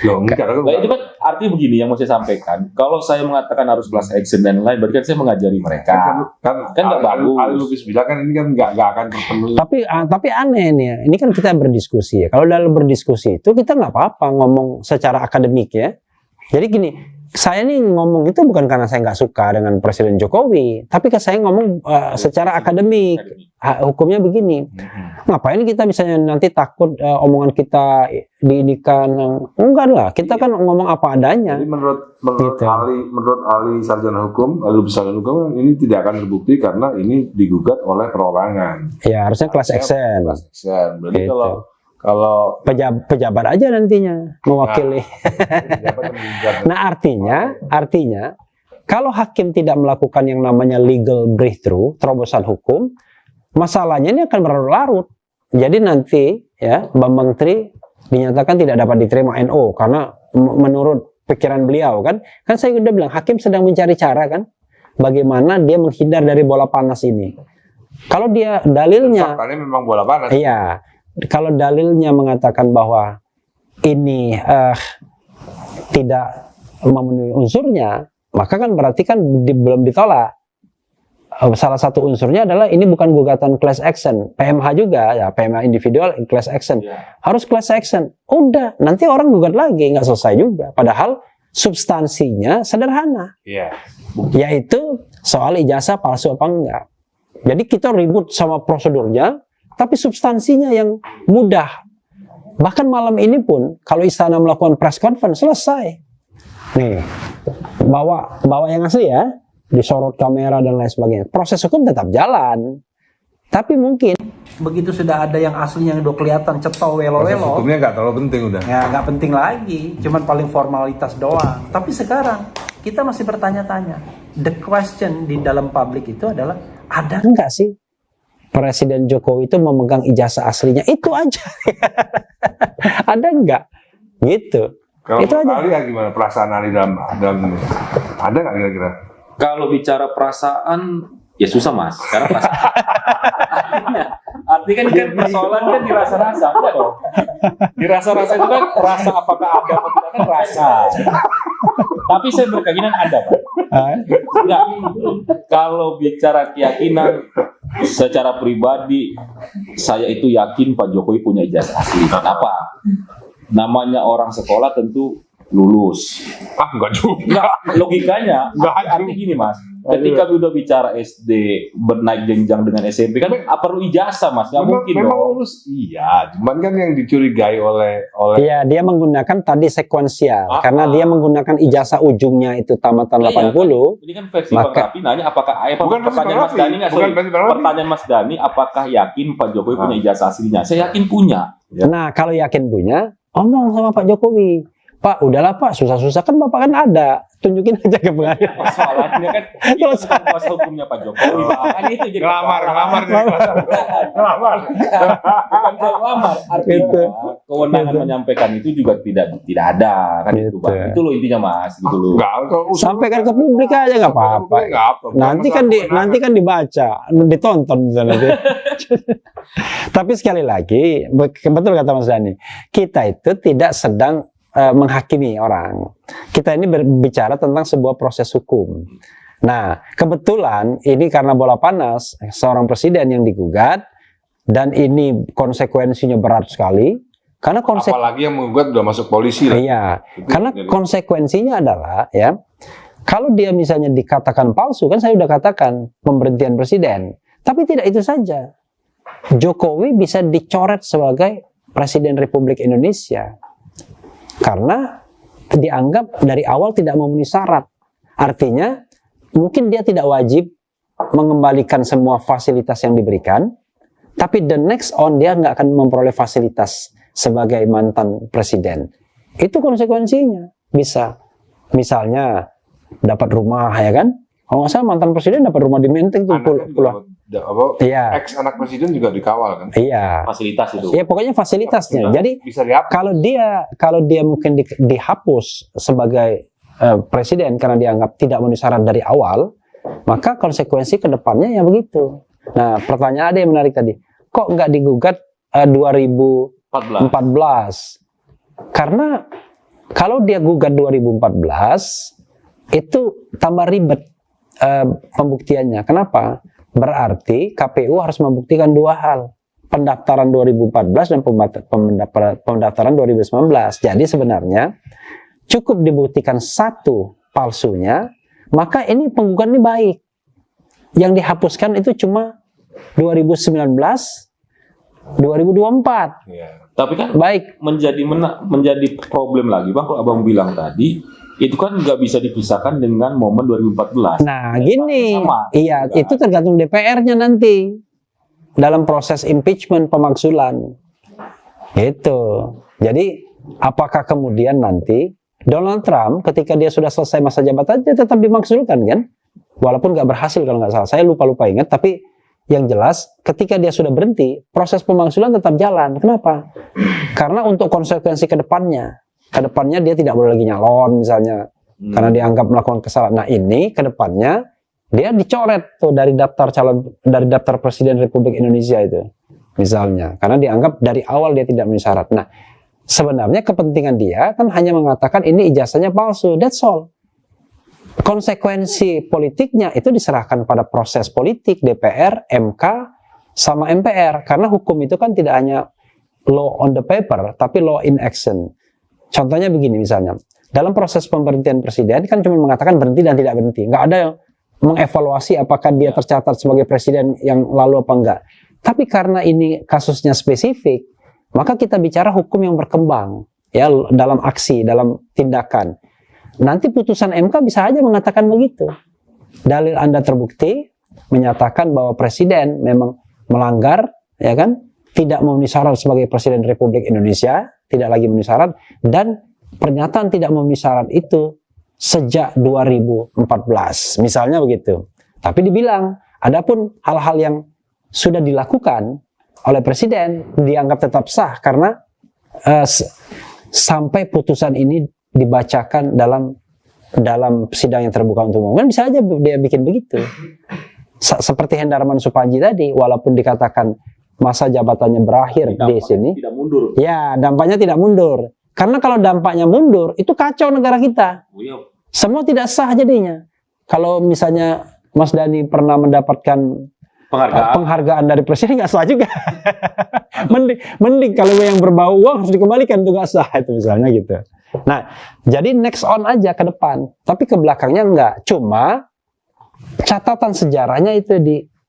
Loh, enggak, Nah, itu kan artinya begini yang mau saya sampaikan. Kalau saya mengatakan harus class action dan lain, berarti kan saya mengajari mereka. kan nggak bagus. Ali Lubis bilang kan ini kan nggak akan terpenuhi. Tapi aneh nih ya. Ini kan kita berdiskusi ya. Kalau dalam berdiskusi itu kita nggak apa-apa ngomong secara akademik ya. Jadi gini, saya nih ngomong itu bukan karena saya nggak suka dengan Presiden Jokowi, tapi saya ngomong secara akademik. Hukumnya begini, ngapain kita misalnya nanti takut omongan kita diinikan? Enggak lah, kita kan ngomong apa adanya. Jadi menurut Gitu. menurut ahli sarjana hukum, ahli sarjana hukum ini tidak akan terbukti karena ini digugat oleh perorangan. Ya harusnya class action. Class action. Berarti Gitu. kalau Pejabat aja nantinya mewakili. pejabat yang menggugat. Nah artinya kalau hakim tidak melakukan yang namanya legal breakthrough, terobosan hukum, masalahnya ini akan berlarut. Jadi nanti ya Bambang Tri dinyatakan tidak dapat diterima NU karena menurut pikiran beliau kan saya udah bilang hakim sedang mencari cara kan bagaimana dia menghindar dari bola panas ini. Kalau dia dalilnya Faktanya memang bola panas. iya, kalau dalilnya mengatakan bahwa ini tidak memenuhi unsurnya, maka kan berarti kan belum ditolak. Salah satu unsurnya adalah ini bukan gugatan class action, PMH juga ya, PMH individual class action, harus class action. Udah, nanti orang gugat lagi, nggak selesai juga. Padahal substansinya sederhana, yaitu soal ijazah palsu apa enggak. Jadi kita ribut sama prosedurnya, tapi substansinya yang mudah. Bahkan malam ini pun, kalau istana melakukan press conference selesai. Nih, bawa yang asli ya. Disorot kamera dan lain sebagainya. Proses hukum tetap jalan. Tapi mungkin begitu sudah ada yang asli yang udah kelihatan cetol Proses welo-welo, hukumnya nggak terlalu penting udah. ya nggak penting lagi, cuman paling formalitas doang. Tapi sekarang kita masih bertanya-tanya. The question di dalam publik itu adalah ada enggak sih Presiden Jokowi itu memegang ijazah aslinya? Itu aja. Ada enggak? Gitu. Kalau Itu aja. Ali ya gimana perasaan Ali dalam ini? Ada nggak kira-kira? Kalau bicara perasaan, ya susah Mas. Karena perasaan. Artinya kan persoalan kan dirasa-rasa, enggak dong? Dirasa-rasa itu kan rasa apakah ada atau tidak kan rasa. Tapi saya berkeyakinan ada, Pak. Enggak. Kalau bicara keyakinan, secara pribadi saya itu yakin Pak Jokowi punya ijazah asli. Kenapa? Namanya orang sekolah tentu lulus. Enggak juga. Enggak, logikanya arti gini Mas. Ketika udah bicara SD bernaik jenjang dengan SMP kan perlu ijazah Mas, nggak mungkin memang dong. lulus. Iya, cuman kan yang dicurigai oleh Iya, dia menggunakan tadi sekuensial karena dia menggunakan ijazah ujungnya itu tamatan Iya, 80. Ini kan versi Bang Raffi nanya apakah Bukan versi pertanyaan Bang Mas Raffi. Dani nggak? Bukan versi Bang Raffi. Pertanyaan Mas Dani apakah yakin Pak Jokowi punya ijazah aslinya? Saya yakin punya. Nah, kalau yakin punya, omong sama Pak Jokowi. Pak, udahlah Pak, susah-susah kan Bapak kan ada. Tunjukin aja ke pengadilan. Soalnya kan itu bukan kuasa hukumnya Pak Jokowi. Kan itu jadi ngelamar. bukan soal lamar. Artinya Gitu. kewenangan menyampaikan itu juga tidak ada kan itu Bang. Gitu. Itu loh intinya Mas, gitu loh. Enggak, kalau usul Sampaikan ke publik aja nggak apa-apa. Enggak apa. Nanti kan dibaca, ditonton nanti. Tapi sekali lagi, betul kata Mas Dani, kita itu tidak sedang menghakimi orang. Kita ini berbicara tentang sebuah proses hukum. Nah, kebetulan ini karena bola panas, seorang presiden yang digugat, dan ini konsekuensinya berat sekali. Karena apalagi yang menggugat udah masuk polisi lah. Iya, Itu karena jadi- konsekuensinya adalah ya, kalau dia misalnya dikatakan palsu, kan saya udah katakan pemberhentian presiden. Tapi tidak itu saja. Jokowi bisa dicoret sebagai Presiden Republik Indonesia. Karena dianggap dari awal tidak memenuhi syarat. Artinya, mungkin dia tidak wajib mengembalikan semua fasilitas yang diberikan, tapi the next on dia nggak akan memperoleh fasilitas sebagai mantan presiden. Itu konsekuensinya. Bisa. Misalnya, dapat rumah, ya kan? Kalau nggak salah mantan presiden dapat rumah di Menteng tuh. Anaknya juga Iya. ex anak presiden juga dikawal kan. Iya. Fasilitas itu. Ya pokoknya fasilitasnya. Jadi Bisa dihapus. kalau dia mungkin dihapus sebagai presiden karena dianggap tidak memenuhi syarat dari awal, maka konsekuensi ke depannya ya begitu. Nah, pertanyaan ada yang menarik tadi. Kok nggak digugat 2014? Karena kalau dia gugat 2014 itu tambah ribet pembuktiannya. Kenapa? Berarti KPU harus membuktikan dua hal. Pendaftaran 2014 dan pendaftaran 2019. Jadi sebenarnya cukup dibuktikan satu palsunya, maka ini penggugat ini baik. Yang dihapuskan itu cuma 2019, 2024. Iya. Tapi kan Baik. menjadi problem lagi Bang, kalau Abang bilang tadi itu kan nggak bisa dipisahkan dengan momen 2014. Nah, gini. Sama. Iya, Juga. itu tergantung DPR-nya nanti. Dalam proses impeachment pemakzulan. Itu. Jadi, apakah kemudian nanti Donald Trump ketika dia sudah selesai masa jabatan dia tetap dimakzulkan kan? Walaupun nggak berhasil kalau nggak salah. Saya lupa ingat, tapi yang jelas ketika dia sudah berhenti, proses pemakzulan tetap jalan. Kenapa? Karena untuk konsekuensi ke depannya. Ke depannya dia tidak boleh lagi nyalon misalnya. Karena dianggap melakukan kesalahan. Nah, ini ke depannya dia dicoret tuh dari daftar presiden Republik Indonesia itu. Misalnya, karena dianggap dari awal dia tidak memenuhi syarat. Nah, sebenarnya kepentingan dia kan hanya mengatakan ini ijazahnya palsu. That's all. Konsekuensi politiknya itu diserahkan pada proses politik DPR, MK, sama MPR. Karena hukum itu kan tidak hanya law on the paper, tapi law in action. Contohnya begini misalnya, dalam proses pemberhentian presiden kan cuma mengatakan berhenti dan tidak berhenti. Nggak ada yang mengevaluasi apakah dia tercatat sebagai presiden yang lalu apa enggak. Tapi karena ini kasusnya spesifik, maka kita bicara hukum yang berkembang ya dalam aksi, dalam tindakan. Nanti putusan MK bisa aja mengatakan begitu. Dalil Anda terbukti menyatakan bahwa presiden memang melanggar, ya kan? Tidak memenuhi syarat sebagai presiden Republik Indonesia, tidak lagi memenuhi syarat, dan pernyataan tidak memenuhi syarat itu sejak 2014, misalnya begitu. Tapi dibilang, adapun hal-hal yang sudah dilakukan oleh presiden dianggap tetap sah karena sampai putusan ini dibacakan dalam sidang yang terbuka untuk umum. Kan bisa aja dia bikin begitu. Seperti Hendarman Supandji tadi, walaupun dikatakan masa jabatannya berakhir di sini, tidak mundur. ya dampaknya tidak mundur. Karena kalau dampaknya mundur, itu kacau negara kita. Semua tidak sah jadinya. Kalau misalnya Mas Dani pernah mendapatkan penghargaan dari presiden, nggak sah juga. mending kalau yang berbau uang harus dikembalikan, itu nggak sah itu misalnya gitu. Nah, jadi next on aja ke depan, tapi ke belakangnya enggak. Cuma catatan sejarahnya itu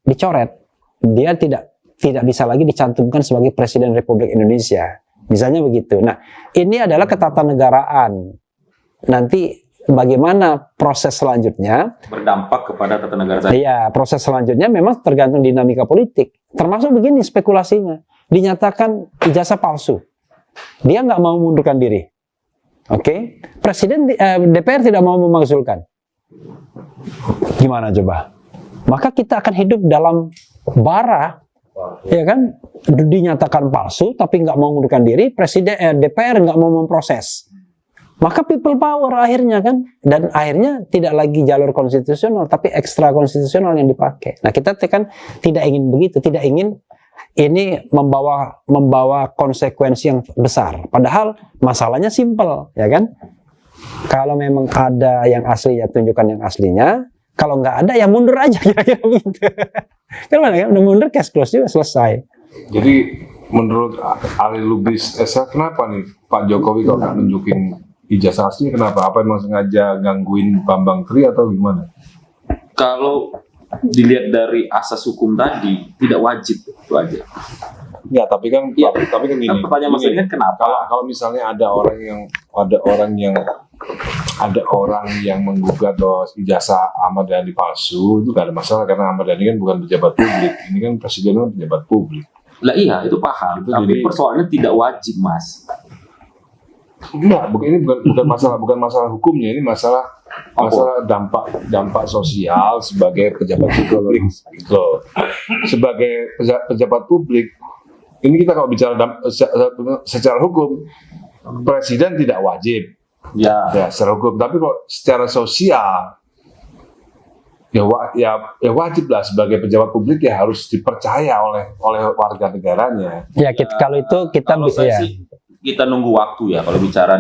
dicoret. Dia tidak bisa lagi dicantumkan sebagai Presiden Republik Indonesia. Misalnya begitu. Nah, ini adalah ketatanegaraan. Nanti bagaimana proses selanjutnya Berdampak kepada tata negara tadi. iya, proses selanjutnya memang tergantung dinamika politik. Termasuk begini spekulasinya, dinyatakan ijazah palsu, dia nggak mau mundurkan diri. Oke, Presiden DPR tidak mau memakzulkan. Gimana coba? Maka kita akan hidup dalam bara, ya kan? Dinyatakan palsu, tapi nggak mau mengundurkan diri. DPR nggak mau memproses. Maka people power akhirnya kan, dan akhirnya tidak lagi jalur konstitusional, tapi ekstra konstitusional yang dipakai. Nah, kita kan tidak ingin begitu, tidak ingin ini membawa konsekuensi yang besar. Padahal masalahnya simpel, ya kan? Kalau memang ada yang asli, ya tunjukkan yang aslinya. Kalau nggak ada, ya mundur aja, kira-kira begitu. Kan mana kan? Udah mundur, case close juga, selesai. Jadi menurut Ali Lubis Esa, kenapa nih Pak Jokowi kok nggak nunjukin ijazah asli? Kenapa? Apa emang sengaja gangguin Bambang Tri atau gimana? Kalau dilihat dari asas hukum tadi, tidak wajib, itu aja. Ya, tapi kan Iya. tapi kan gini. Pertanyaan maksudnya kenapa? Kalau misalnya ada orang yang menggugat bahwa ijazah Ahmad Dhani palsu, itu gak ada masalah karena Ahmad Dhani kan bukan pejabat publik. Ini kan presiden kan pejabat publik. Lah iya, itu paham. Itu Tapi jadi- persoalannya tidak wajib, Mas. Enggak, ini bukan masalah hukumnya, ini masalah dampak sosial sebagai pejabat publik gitu. Sebagai pejabat publik, ini kita kalau bicara secara hukum, presiden tidak wajib Ya, ya secara hukum, tapi kok secara sosial ya wajib lah sebagai pejabat publik ya harus dipercaya oleh warga negaranya. Ya, kalau itu kita kalau saya ya. sih kita nunggu waktu ya kalau bicara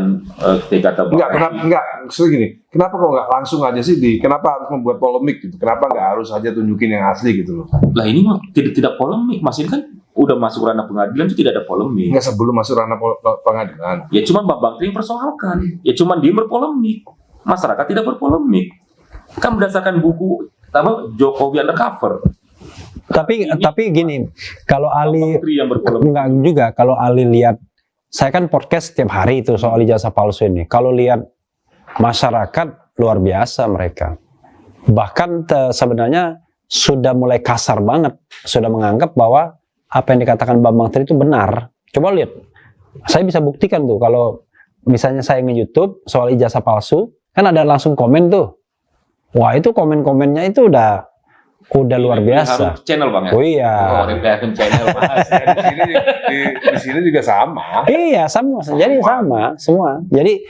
kata Enggak, maksudnya gini, kenapa kok nggak langsung aja sih kenapa harus membuat polemik gitu? Kenapa nggak harus aja tunjukin yang asli gitu loh? Lah ini mah tidak polemik, Mas. Ini kan udah masuk ranah pengadilan itu tidak ada polemik. Nggak sebelum masuk ranah pengadilan. Ya cuman Bambang Tri yang persoalkan. Ya cuman dia berpolemik. Masyarakat tidak berpolemik. Kan berdasarkan buku Jokowi Undercover. Tapi gini, kalau Ali Bambang Tri yang berpolemik. enggak juga, kalau Ali lihat, saya kan podcast setiap hari itu soal ijazah palsu ini. Kalau lihat masyarakat luar biasa mereka. Bahkan sebenarnya sudah mulai kasar banget, sudah menganggap bahwa apa yang dikatakan Bambang Tri itu benar. Coba lihat, saya bisa buktikan tuh kalau misalnya saya nge-YouTube soal ijazah palsu, kan ada langsung komen tuh. Wah, itu komen-komennya itu udah luar biasa. Harus channel Bang ya. Oh iya. Oh, Reply channel Mas. Di sini juga sama. Iya, sama. Jadi sama semua. Jadi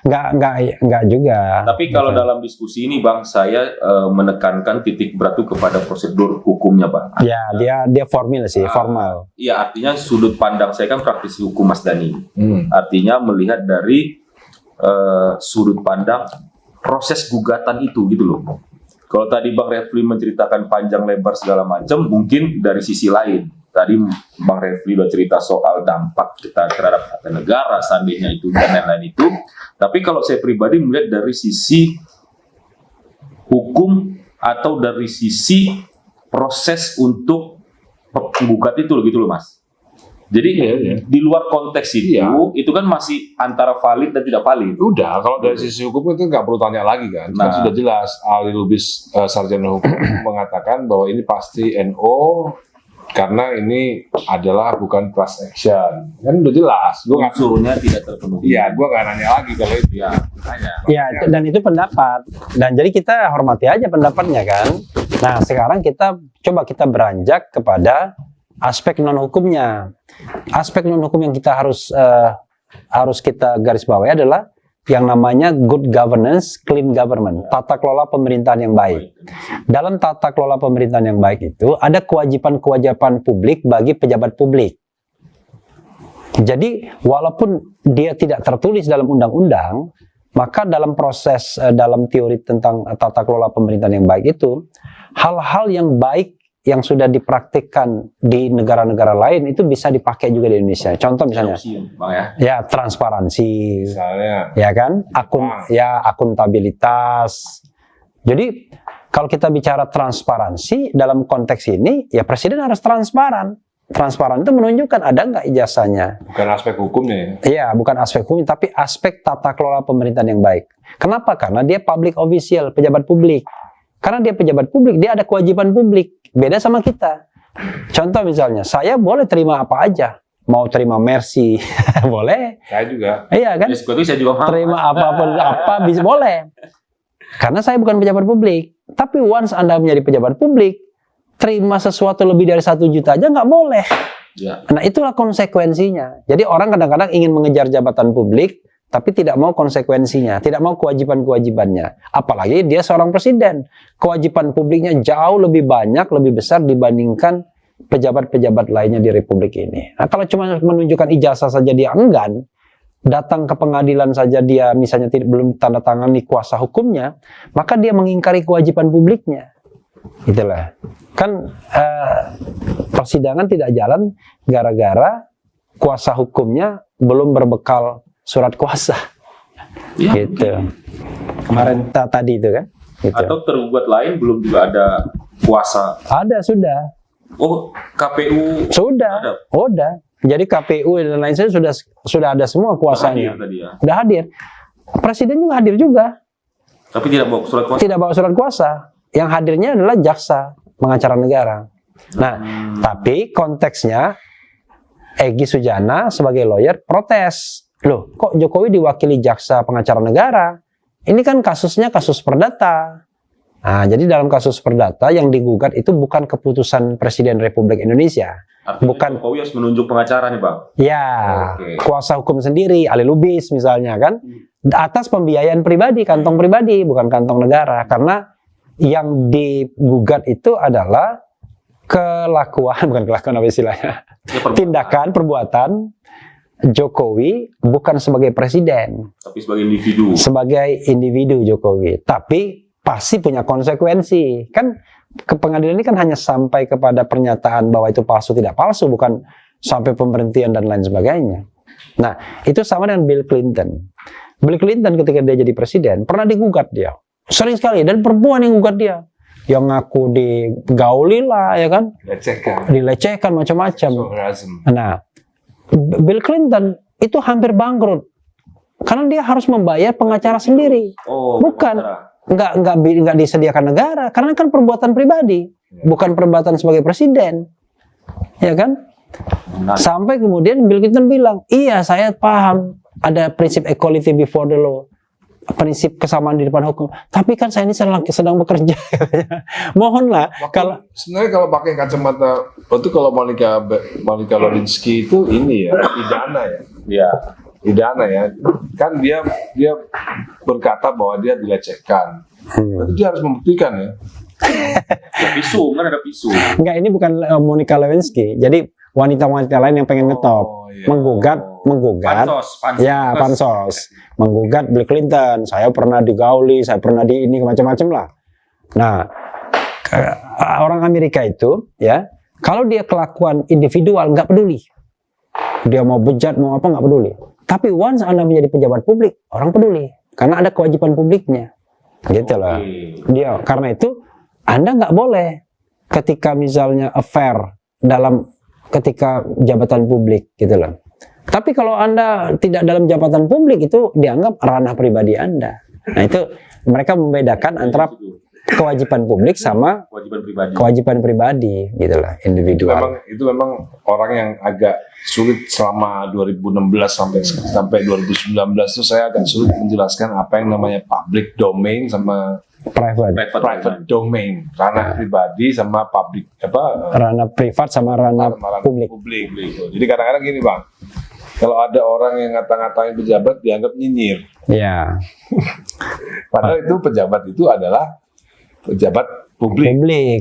nggak juga. Tapi kalau dalam diskusi ini Bang, saya menekankan titik berat itu kepada prosedur hukumnya Bang. Ya, dia formal sih, formal. Iya, artinya sudut pandang saya kan praktisi hukum Mas Dhani. Artinya melihat dari sudut pandang proses gugatan itu gitu loh. Kalau tadi Bang Refli menceritakan panjang lebar segala macam, mungkin dari sisi lain. Tadi Bang Refli udah cerita soal dampak kita terhadap tata negara, seandainya itu dan lain-lain itu. Tapi kalau saya pribadi melihat dari sisi hukum atau dari sisi proses untuk penggugat itu gitu loh Mas. Jadi di luar konteks itu kan masih antara valid dan tidak valid. Udah, kalau dari sisi hukum itu nggak perlu tanya lagi kan. Kan sudah jelas Ali Lubis sarjana hukum mengatakan bahwa ini pasti NO karena ini adalah bukan class action. Kan udah jelas. Gue nggak Unsurnya tidak terpenuhi. Iya, gue nggak nanya lagi kalau itu. Ya, makanya. Ya, dan itu pendapat. Dan jadi kita hormati aja pendapatnya kan. Nah, sekarang kita beranjak kepada aspek non hukumnya. Aspek non hukum yang kita harus kita garis bawahi adalah yang namanya good governance, clean government, tata kelola pemerintahan yang baik. Dalam tata kelola pemerintahan yang baik itu ada kewajiban-kewajiban publik bagi pejabat publik. Jadi walaupun dia tidak tertulis dalam undang-undang, maka dalam proses dalam teori tentang tata kelola pemerintahan yang baik itu hal-hal yang baik yang sudah dipraktikkan di negara-negara lain itu bisa dipakai juga di Indonesia. Contoh misalnya, Bang ya. ya transparansi, Misalnya, ya kan, akuntabilitas. Jadi kalau kita bicara transparansi dalam konteks ini, ya presiden harus transparan. Transparan itu menunjukkan ada nggak ijazahnya. bukan aspek hukumnya ya. Iya, bukan aspek hukum, tapi aspek tata kelola pemerintahan yang baik. Kenapa? Karena dia public official, pejabat publik. Karena dia pejabat publik, dia ada kewajiban publik. Beda sama kita. Contoh misalnya, saya boleh terima apa aja. Mau terima mercy, boleh. Saya juga. Iya kan? Ya, saya juga mau. Terima apapun, apa bisa boleh. Karena saya bukan pejabat publik. Tapi once Anda menjadi pejabat publik, terima sesuatu lebih dari 1 juta aja nggak boleh. Ya. Nah, itulah konsekuensinya. Jadi orang kadang-kadang ingin mengejar jabatan publik, tapi tidak mau konsekuensinya, tidak mau kewajiban-kewajibannya. Apalagi dia seorang presiden. Kewajiban publiknya jauh lebih banyak, lebih besar dibandingkan pejabat-pejabat lainnya di Republik ini. Nah, kalau cuma menunjukkan ijazah saja dia enggan, datang ke pengadilan saja dia misalnya belum tanda tangani kuasa hukumnya, maka dia mengingkari kewajiban publiknya. Itulah. Kan persidangan tidak jalan gara-gara kuasa hukumnya belum berbekal surat kuasa. Ya, Gitu. Kemarin tadi itu kan. Gitu. Atau tergugat lain belum juga ada kuasa. Ada sudah. Oh, KPU Sudah. ada. Udah. Jadi KPU dan lain sebagainya sudah ada semua kuasanya. Hadir tadi ya. Sudah hadir. Presiden juga hadir juga. Tapi tidak bawa surat kuasa. Tidak bawa surat kuasa. Yang hadirnya adalah jaksa pengacara negara. Nah, tapi konteksnya Egy Sujana sebagai lawyer protes. Loh, kok Jokowi diwakili jaksa pengacara negara? Ini kan kasusnya kasus perdata. Nah, jadi dalam kasus perdata yang digugat itu bukan keputusan Presiden Republik Indonesia. Artinya Bukan. Jokowi harus menunjuk pengacara nih, Bang. Ya, Oke. kuasa hukum sendiri, ahli lubis misalnya kan, atas pembiayaan pribadi, kantong pribadi, bukan kantong negara. Karena yang digugat itu adalah kelakuan, bukan kelakuan apa istilahnya, Ya, perbuatan. tindakan, perbuatan Jokowi bukan sebagai presiden, Tapi sebagai individu. sebagai individu Jokowi, tapi pasti punya konsekuensi. Kan ke pengadilan ini kan hanya sampai kepada pernyataan bahwa itu palsu tidak palsu, bukan sampai pemberhentian dan lain sebagainya. Nah, itu sama dengan Bill Clinton. Bill Clinton ketika dia jadi presiden pernah digugat dia. Sering sekali, dan perempuan yang gugat dia. Yang ngaku digauli lah, ya kan? Lecehkan. Dilecehkan macam-macam. Sohrazm. Nah, Bill Clinton itu hampir bangkrut. Karena dia harus membayar pengacara sendiri. Oh, Bukan. pengacara. Nggak disediakan negara. Karena kan perbuatan pribadi. Bukan perbuatan sebagai presiden. Ya kan? Nah, Sampai kemudian Bill Clinton bilang, iya saya paham ada prinsip equality before the law, prinsip kesamaan di depan hukum. Tapi kan saya ini sedang bekerja. Mohonlah kalau Sebenarnya kalau pakai kacamata itu, kalau Monica Lewinsky itu ini ya, pidana ya. ya. Pidana ya. Kan dia berkata bahwa dia dilecehkan. Berarti dia harus membuktikan ya. Ya, visum kan ada visum. enggak, ini bukan Monica Lewinsky. Jadi wanita-wanita lain yang pengen ngetop, iya. menggugat, Pansos. ya pansos, menggugat Bill Clinton. Saya pernah digauli, saya pernah di ini macam-macam lah. Nah, orang Amerika itu ya, kalau dia kelakuan individual nggak peduli, dia mau bejat mau apa nggak peduli. Tapi once Anda menjadi pejabat publik, orang peduli karena ada kewajiban publiknya, gitu loh. Dia karena itu Anda nggak boleh ketika misalnya affair ketika jabatan publik, gitu loh. Tapi kalau Anda tidak dalam jabatan publik, itu dianggap ranah pribadi Anda. Nah, itu mereka membedakan antara kewajiban publik sama kewajiban pribadi, gitu lah, individual. Itu memang orang yang agak sulit selama 2016 sampai 2019 itu saya agak sulit menjelaskan apa yang namanya public domain sama private domain, ranah pribadi sama public ranah privat sama ranah publik. Jadi kadang-kadang gini Bang, kalau ada orang yang ngata-ngatain pejabat dianggap nyinyir. Ya. Padahal itu pejabat itu adalah pejabat publik.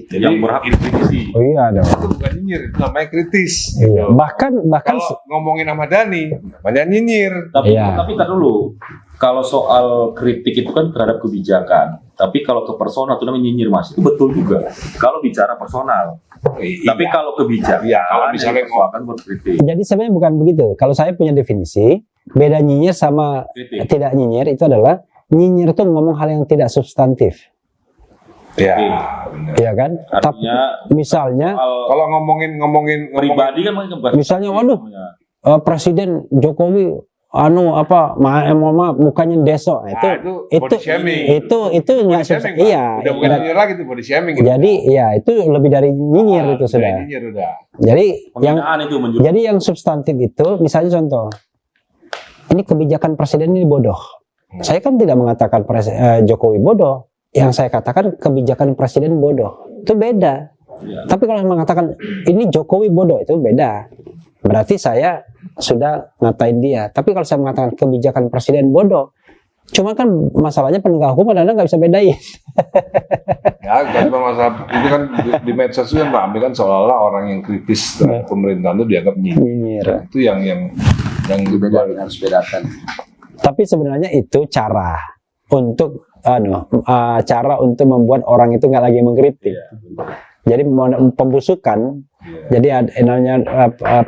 Jadi yang berhak kritisi. Oh iya dong. Itu bukan nyinyir, itu namanya kritis. Iya. Bahkan Kalau ngomongin Ahmad Dhani, namanya nyinyir. Tapi Iya. tapi tar dulu. Kalau soal kritik itu kan terhadap kebijakan. Tapi kalau ke personal itu namanya nyinyir, Mas. Itu betul juga. Kalau bicara personal. Tapi kalau kebijakan, Iya, kalau misalnya akan berkritik. jadi sebenarnya bukan begitu. Kalau saya punya definisi, beda nyinyir sama Kritik. tidak nyinyir itu adalah nyinyir itu ngomong hal yang tidak substantif, Ya, Oke. benar. ya kan? Tapi Artinya misalnya, soal Kalau ngomongin pribadi kan mungkin bukan. misalnya, waduh, Presiden Jokowi, mohon maaf, mukanya desok. Nah, itu body shaming. itu nggak Body shaming, substantif. Pak. Iya. Udah bukan nyinyir lagi, itu body shaming. gitu. Jadi ya itu lebih dari nyinyir itu Udah sudah. nyinyir udah. Jadi yang Penghinaan itu menjurus. Jadi yang substantif itu, misalnya contoh, ini kebijakan presiden ini bodoh. Saya kan tidak mengatakan Jokowi bodoh. Yang saya katakan kebijakan presiden bodoh. Itu beda. Ya. Tapi kalau mengatakan ini Jokowi bodoh, itu beda. Berarti saya sudah ngatain dia. Tapi kalau saya mengatakan kebijakan presiden bodoh, cuma kan masalahnya penegak hukum kadang-kadang nggak bisa bedain. Ya, cuma masalah itu kan di medsos itu kan rame kan seolah-olah orang yang kritis terhadap pemerintahan itu dianggap nyinyir. Nyinyir. Itu yang Dibedakan, harus bedakan. Tapi sebenarnya itu cara untuk cara untuk membuat orang itu nggak lagi mengkritik. Jadi pembusukan. Jadi ada namanya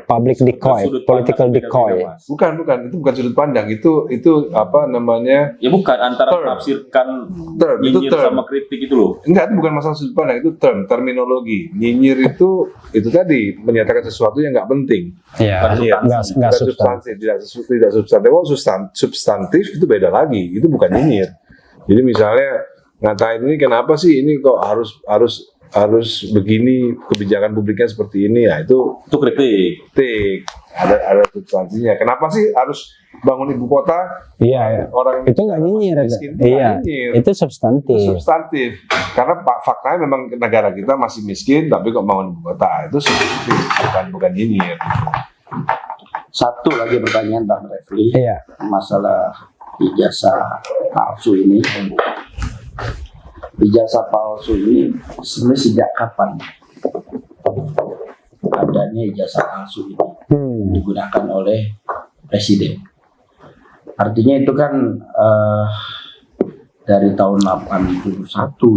public decoy, Sudut political pandang decoy. beda-beda, Mas. bukan itu bukan sudut pandang, itu apa namanya? Ya bukan antara Term. menafsirkan Term, itu nyinyir term. sama kritik itu loh. Enggak, itu bukan masalah sudut pandang, itu terminologi. Nyinyir itu tadi menyatakan sesuatu yang nggak penting. Iya. Iya. Nggak substantif. Tidak substantif. Oh, substantif itu beda lagi. Itu bukan nyinyir. Jadi misalnya ngatain ini kenapa sih ini kok harus begini, kebijakan publiknya seperti ini, ya itu Itu kritik. kritik. Ada substansinya. Kenapa sih harus bangun ibu kota? Iya. Orang Itu nggak nyinyir. miskin itu Iya. nggak nyinyir. Itu substantif. Substantif. Karena faktanya memang negara kita masih miskin, tapi kok bangun ibu kota itu substantif, bukan nyinyir. Satu lagi pertanyaan Bang Refli, Iya. masalah ijazah palsu ini. Ijazah palsu ini sebenarnya sejak kapan adanya ijazah palsu ini digunakan oleh presiden? Artinya itu kan dari tahun 81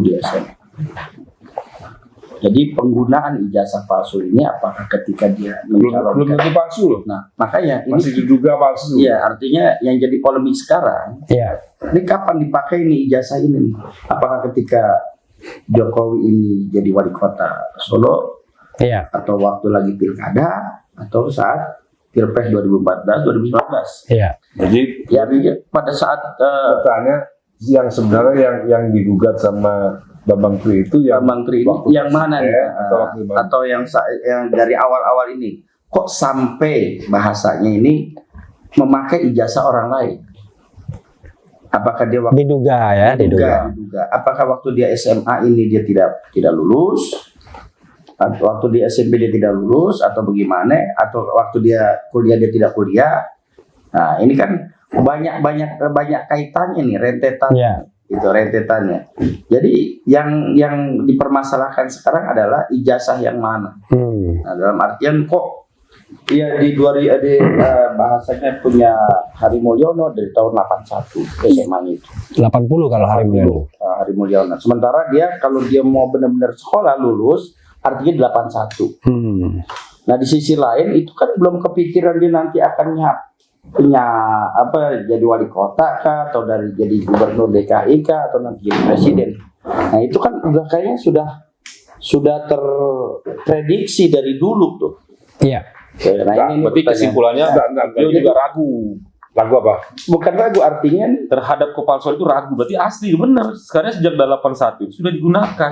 di SMA. Jadi penggunaan ijazah palsu ini apakah ketika dia Belum mencalonkan? tentu palsu loh. Nah, makanya ini Masih diduga palsu. iya, artinya yang jadi polemik sekarang, Iya. ini kapan dipakai nih ijazah ini nih? Apakah ketika Jokowi ini jadi wali kota Solo, Iya. atau waktu lagi pilkada, atau saat pilpres 2014-2019? Iya. Jadi Ya, artinya pada saat pertanyaan yang sebenarnya yang digugat sama Bambang Tri itu yang Bang Tri ini waktu yang mana nih? atau waktu mana? Atau yang dari awal-awal ini? Kok sampai bahasanya ini memakai ijazah orang lain? Apakah dia waktu Diduga ya, diduga. diduga. Apakah waktu dia SMA ini dia tidak lulus? Atau waktu di SMP dia tidak lulus atau bagaimana? Atau waktu dia kuliah dia tidak kuliah? Nah, ini kan banyak kaitannya nih, rentetan. Iya. Itu rentetannya. Jadi yang dipermasalahkan sekarang adalah ijazah yang mana? Nah, dalam artian kok ya bahasanya punya Hari Mulyono dari tahun 81 SMA-nya itu. 80 kalau hari Mulyono. Hari Mulyono. Sementara dia kalau dia mau benar-benar sekolah lulus artinya 81. Nah, di sisi lain itu kan belum kepikiran dia nanti akan punya jadi wali kota kah, atau jadi gubernur DKI kah, atau nanti jadi presiden. Nah, itu kan udah kayaknya sudah terprediksi dari dulu tuh. Iya. Nah, ini Berarti pertanyaan. kesimpulannya beliau juga ragu. Lagu apa? Bukan ragu, artinya Terhadap kepalsuan itu ragu. Berarti asli, benar. Sekarang sejak 81 sudah digunakan.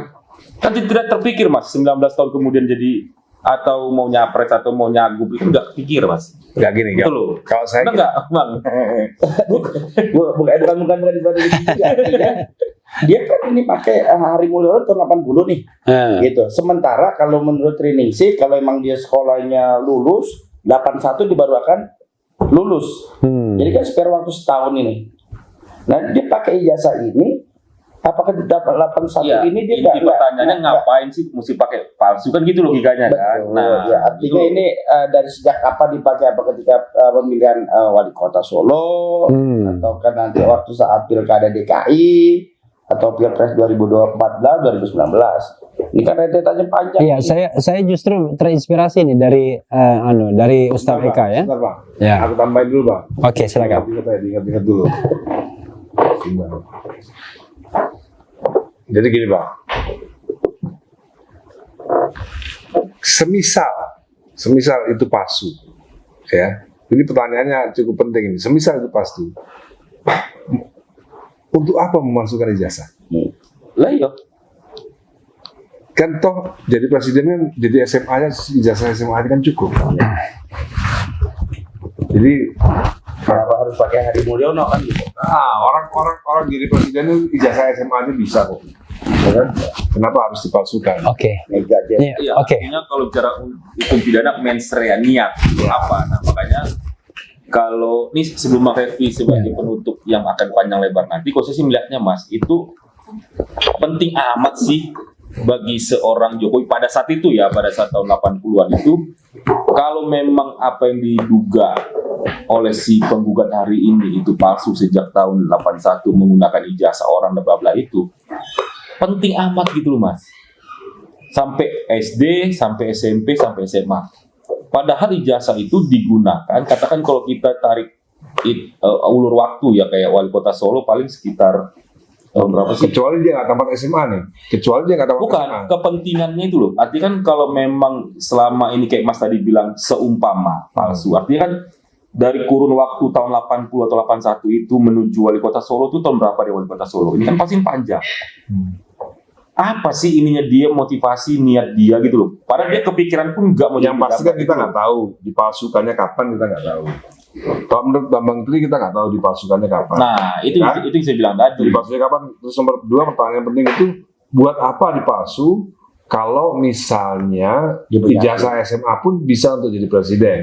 Kan tidak terpikir, Mas, 19 tahun kemudian jadi atau mau nyapres atau mau nyagub itu nggak kepikir, Mas. Enggak gini, Betul loh. Kalau saya Enggak, Bang. bukan dibanding artinya dia kan ini pakai Hari Mulyono tahun 80 nih. Gitu. Sementara kalau menurut Triningsih, kalau emang dia sekolahnya lulus 81 dia baru akan lulus. Jadi kan spare waktu setahun ini. Nah, dia pakai ijazah ini Apakah di 81 Iya, ini dia inti pertanyaannya ngapain sih mesti pakai palsu kan gitu logikanya kan. Betul. Nah, Ya, artinya itu. ini dari sejak kapan dipakai? Apa ketika pemilihan wali kota Solo, atau kan nanti waktu saat pilkada DKI, atau pilpres 2014, 2019? Ini kan rentetannya panjang. Iya, saya justru terinspirasi nih dari Ustadz Eka ya. Sebentar, Bang. Ya. Aku tambahin dulu, Bang. Oke, silakan. Ingat dulu. Jadi gini, Bang. Semisal itu palsu, ya. Ini pertanyaannya cukup penting ini. Semisal itu palsu, untuk apa memasukkan ijazah? Lah iya. Kan toh jadi presiden kan jadi SMA-nya, ijazah SMA-nya kan cukup. Jadi Kenapa harus pakai Hadi Mulyono kan gitu? orang jadi presiden itu ijazah SMA-nya bisa kok. Ya kan? Kenapa harus dipalsukan? Oke. Mega jet. Iya, Iya, oke. artinya kalau bicara hukum pidana mens rea niat itu apa? Nah, makanya kalau ini sebelum Bang Refli sebagai penutup yang akan panjang lebar nanti, kalau saya sih melihatnya Mas, itu penting amat sih bagi seorang Jokowi pada saat itu ya, pada saat tahun 80-an itu, kalau memang apa yang diduga oleh si penggugat hari ini itu palsu sejak tahun 81 menggunakan ijazah orang dan bla bla itu, penting amat gitu loh Mas. Sampai SD, sampai SMP, sampai SMA. Padahal ijazah itu digunakan, katakan kalau kita tarik ulur waktu ya, kayak wali kota Solo paling sekitar berapa sih? Kecuali dia nggak tamat SMA nih. Kecuali dia nggak tamat Bukan, SMA. kepentingannya itu loh. Artinya kan kalau memang selama ini kayak Mas tadi bilang seumpama palsu, artinya kan dari kurun waktu tahun 80 atau 81 itu menuju wali kota Solo itu tahun berapa dia wali kota Solo? Ini kan pasti panjang. Apa sih ininya dia, motivasi niat dia gitu loh. Padahal dia kepikiran pun nggak mau Yang jadi pasti kan pejabat kita gitu nggak tahu dipalsukannya kapan, kita nggak tahu. Kalau menurut Bambang Tri kita nggak tahu dipalsukannya kapan. Nah, itu Kan? yang saya bilang tadi. Dipalsukannya kapan? Terus nomor 2 pertanyaan penting itu buat apa dipalsu? Kalau misalnya ijazah SMA pun bisa untuk jadi presiden.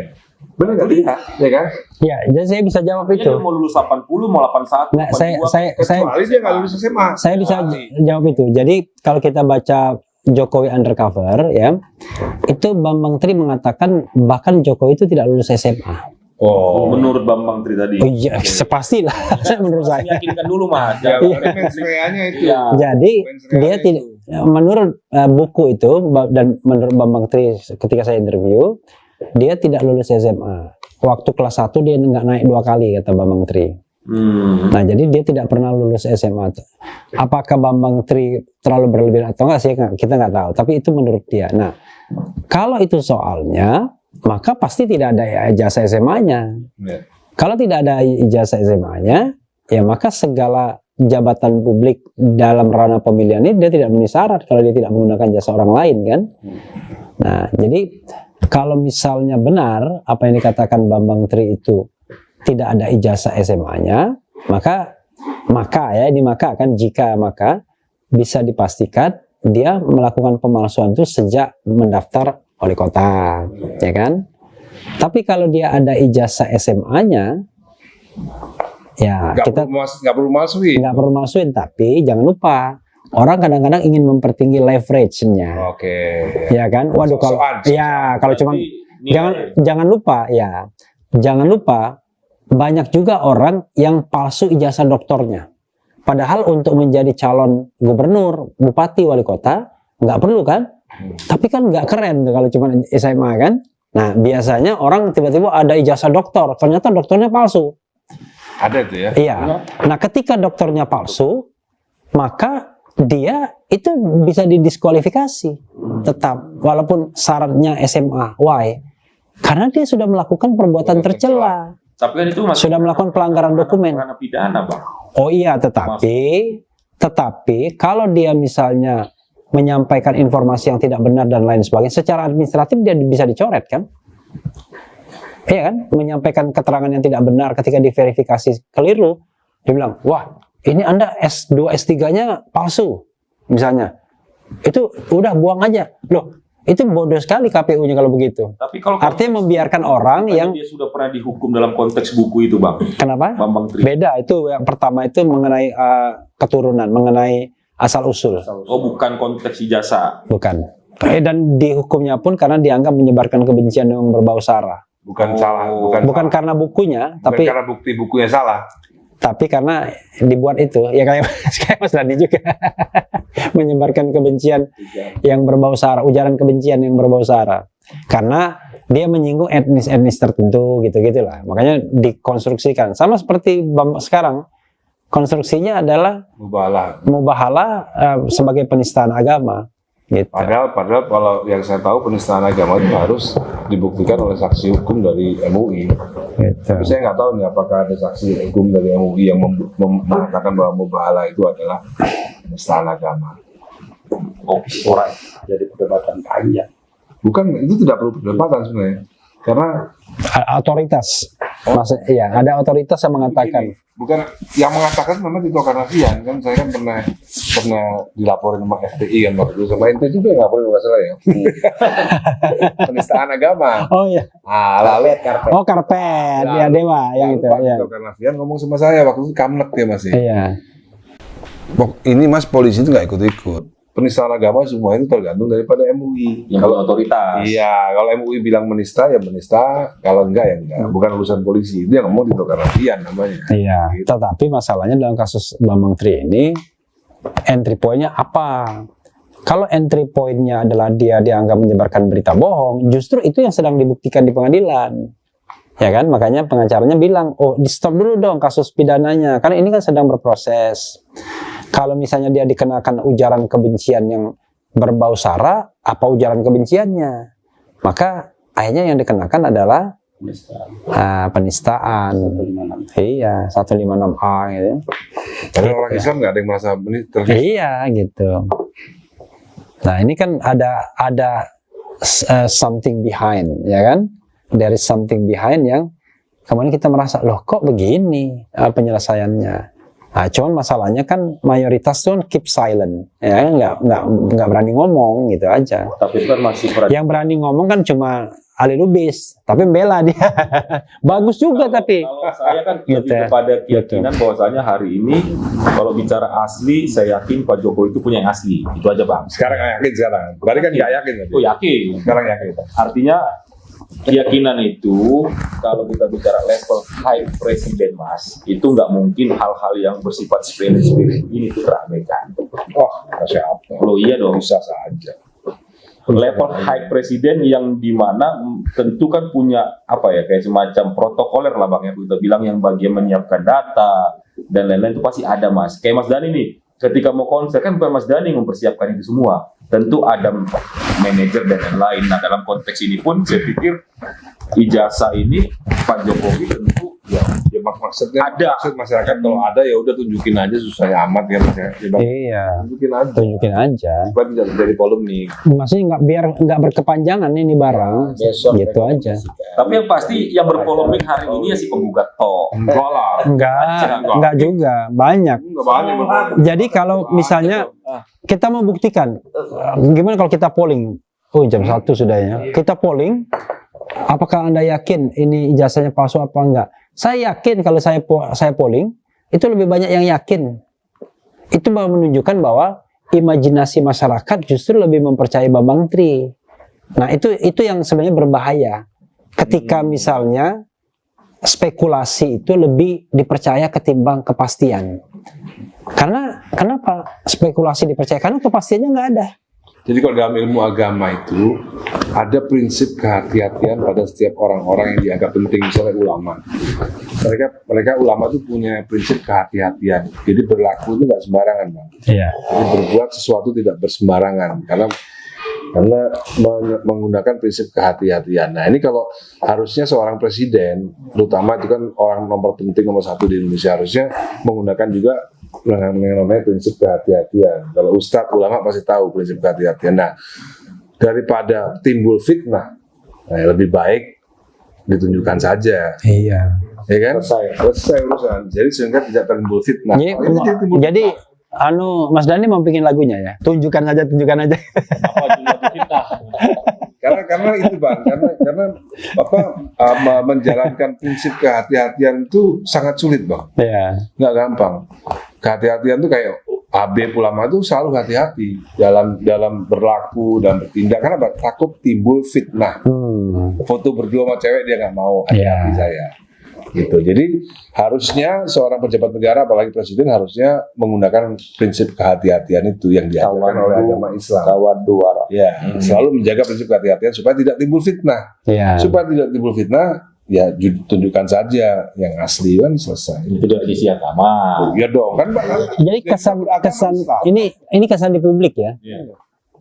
Benar nggak? Lihat. Ya kan? Ya, jadi saya bisa jawab Dia itu. mau lulus 80, mau 81, Nggak, saya Kecuali dia nggak lulus SMA. saya bisa jawab itu. Jadi kalau kita baca Jokowi Undercover ya, itu Bambang Tri mengatakan bahkan Jokowi itu tidak lulus SMA. Oh, menurut Bambang Tri tadi. Oh iya, sepastilah. Menurut saya. Meyakinkan dulu Mas. ya, Jangan- mens rea-nya itu. Ya. Jadi Mens rea dia itu. tidak, menurut buku itu dan menurut Bambang Tri ketika saya interview, dia tidak lulus SMA. Waktu kelas 1 dia nggak naik 2 kali kata Bambang Tri. Nah jadi dia tidak pernah lulus SMA. Apakah Bambang Tri terlalu berlebihan atau enggak sih kita nggak tahu. Tapi itu menurut dia. Nah kalau itu soalnya, maka pasti tidak ada ijazah SMA-nya. Ya. Kalau tidak ada ijazah SMA-nya, ya maka segala jabatan publik dalam ranah pemilihan ini dia tidak memenuhi syarat kalau dia tidak menggunakan jasa orang lain kan. Nah jadi kalau misalnya benar apa yang dikatakan Bambang Tri itu tidak ada ijazah SMA-nya, maka ya ini maka kan jika maka bisa dipastikan dia melakukan pemalsuan itu sejak mendaftar wali kota, ya kan? Tapi kalau dia ada ijazah SMA-nya, ya kita nggak perlu masukin. nggak perlu masukin. Tapi jangan lupa orang kadang-kadang ingin mempertinggi leverage-nya, Oke. ya kan? Waduh kalau Sok-sokan. ya kalau cuman Nilai. jangan lupa banyak juga orang yang palsu ijazah doktornya. Padahal untuk menjadi calon gubernur, bupati, wali kota nggak perlu kan? Tapi kan nggak keren tuh kalau cuma SMA kan? Nah biasanya orang tiba-tiba ada ijazah doktor, ternyata doktornya palsu. Ada itu ya. Iya. Nah ketika doktornya palsu, maka dia itu bisa didiskualifikasi tetap walaupun syaratnya SMA. Why? Karena dia sudah melakukan perbuatan tercela. Tapi kan itu masih Sudah melakukan pelanggaran dokumen. karena pidana, Bang. Oh iya, tetapi kalau dia misalnya menyampaikan informasi yang tidak benar dan lain sebagainya, secara administratif dia bisa dicoret kan? Iya kan? Menyampaikan keterangan yang tidak benar ketika diverifikasi keliru, dia bilang, wah ini Anda S2, S3-nya palsu, misalnya. Itu udah buang aja. Loh, Itu bodoh sekali KPU-nya kalau begitu. Tapi kalau Artinya membiarkan orang yang dia sudah pernah dihukum dalam konteks buku itu, Bang. kenapa? Bambang Tri. Beda itu yang pertama itu mengenai keturunan, mengenai asal usul, Oh, bukan konteks ijazah. bukan. Dan dihukumnya pun karena dianggap menyebarkan kebencian yang berbau sara. Bukan Oh. salah, Bukan salah. karena bukunya, Bukan tapi karena bukti bukunya salah. karena dibuat itu ya kayak kayak Mas Dani juga menyebarkan kebencian yang berbau sara, ujaran kebencian yang berbau sara, karena dia menyinggung etnis tertentu gitu-gitulah. Makanya dikonstruksikan sama seperti sekarang konstruksinya adalah mubahalah sebagai penistaan agama gitu. Padahal kalau yang saya tahu penistaan agama itu harus dibuktikan oleh saksi hukum dari MUI. Gitu. Tapi saya nggak tahu nih apakah ada saksi hukum dari MUI yang mengatakan bahwa mubahalah itu adalah penistaan agama. Oh, alright. Jadi perdebatan panjang. Bukan, itu tidak perlu perdebatan sebenarnya. Karena Otoritas, maksud, iya ada otoritas yang mengatakan. bukan yang mengatakan memang Tito Karnavian kan, saya kan pernah dilaporin sama FPI kan waktu itu, sama ente juga nggak boleh nggak salah ya. Penistaan agama. Oh iya. Nah, lalu Karpet, ya Dewa yang itu. Pak Ya. Tito Karnavian ngomong sama saya waktu itu Kamnek dia masih. Iya. Ini mas polisi itu nggak ikut-ikut. Penistaan agama semua itu tergantung daripada MUI. Yang kalau otoritas. Iya, kalau MUI bilang menista ya menista, kalau enggak ya enggak. Bukan urusan polisi. Itu yang ngomong Tito Karnavian namanya. Iya. Gitu. Tetapi masalahnya dalam kasus Bambang Tri ini entry point-nya apa? Kalau entry point-nya adalah dia dianggap menyebarkan berita bohong, justru itu yang sedang dibuktikan di pengadilan. Ya kan? Makanya pengacaranya bilang, "Oh, di-stop dulu dong kasus pidananya, karena ini kan sedang berproses." Kalau misalnya dia dikenakan ujaran kebencian yang berbau sara, apa ujaran kebenciannya? Maka akhirnya yang dikenakan adalah penistaan. Iya, 156A gitu. Karena orang Islam nggak ada yang merasa Iya, gitu. Nah, ini kan ada something behind, ya kan? There is something behind yang kemudian kita merasa, loh kok begini penyelesaiannya. Nah, cuman masalahnya kan mayoritas tuh keep silent, ya nggak berani ngomong gitu aja. Tapi itu kan masih Yang berani ngomong kan cuma Ali Lubis, tapi membela dia. Bagus juga tapi. Kalau saya kan Gitu. lebih kepada keyakinan bahwasanya hari ini kalau bicara asli, saya yakin Pak Jokowi itu punya yang asli. Itu aja, Bang. Sekarang nggak yakin sekarang. Berarti kan nggak yakin tadi. Oh, yakin. Sekarang yakin. Artinya keyakinan itu kalau kita bicara level high presiden, Mas, itu nggak mungkin hal-hal yang bersifat spirit ini tuh ramaikan. Oh, siapa? Loh iya dong. Bisa saja. Level high presiden yang dimana tentu kan punya apa ya, kayak semacam protokoler lah, Bang, yang kita bilang, yang bagian menyiapkan data dan lain-lain itu pasti ada, Mas. Kayak Mas Dani nih, ketika mau konser kan bukan Mas Dani yang mempersiapkan itu semua, tentu ada manajer dan lain-lain. Nah, dalam konteks ini pun saya pikir ijazah ini Pak Jokowi tentu ya maksudnya ada. maksud masyarakat kalau ada ya udah tunjukin aja, susah amat ya Mas ya. Iya, tunjukin aja. Supaya tidak terjadi polemik. Maksudnya nggak berkepanjangan ini barang, Besok gitu aja. Tapi yang pasti yang berpolemik hari ini ya si penggugat toh. Enggak lah. Enggak juga, banyak. Enggak banyak. Jadi kalau misalnya kita mau buktikan, gimana kalau kita polling? Oh, jam 1 sudah ya. Kita polling, apakah Anda yakin ini ijazahnya palsu apa enggak? Saya yakin kalau saya polling, itu lebih banyak yang yakin. Itu menunjukkan bahwa imajinasi masyarakat justru lebih mempercayai Bambang Tri. Nah, itu yang sebenarnya berbahaya. Ketika misalnya spekulasi itu lebih dipercaya ketimbang kepastian. Karena kenapa spekulasi dipercaya? Karena kepastiannya nggak ada. Jadi kalau dalam ilmu agama itu ada prinsip kehati-hatian pada setiap orang-orang yang dianggap penting, misalnya ulama. Mereka ulama itu punya prinsip kehati-hatian. Jadi berlaku itu nggak sembarangan, Bang. Iya. Jadi berbuat sesuatu tidak bersembarangan karena menggunakan prinsip kehati-hatian. Nah, ini kalau harusnya seorang presiden, terutama itu kan orang nomor penting nomor 1 di Indonesia, harusnya menggunakan juga namanya prinsip kehati-hatian. Kalau ustadz ulama pasti tahu prinsip kehati-hatian. Nah, daripada timbul fitnah, lebih baik ditunjukkan saja. Iya. Ya kan? Selesai urusan. Jadi sehingga tidak timbul fitnah. Jadi Mas Dhani mau bikin lagunya ya. Tunjukkan aja. Apa lagu kita? Karena itu Bang, karena menjalankan prinsip kehati-hatian itu sangat sulit Bang. Iya. Nggak gampang. Kehati-hatian itu kayak Habib ulama itu selalu hati-hati dalam berlaku dan bertindak karena takut timbul fitnah. Foto berdua sama cewek dia nggak mau, hati-hati saya. Gitu. Jadi harusnya seorang pejabat negara, apalagi presiden, harusnya menggunakan prinsip kehati-hatian itu yang diajarkan oleh agama Islam. Tawadduwara. Ya, selalu menjaga prinsip kehati-hatian supaya tidak timbul fitnah. Supaya tidak timbul fitnah, ya tunjukkan saja yang asli kan selesai. Itu dari sisi agama. Ya dong kan. Jadi kesan ini kesan di publik ya.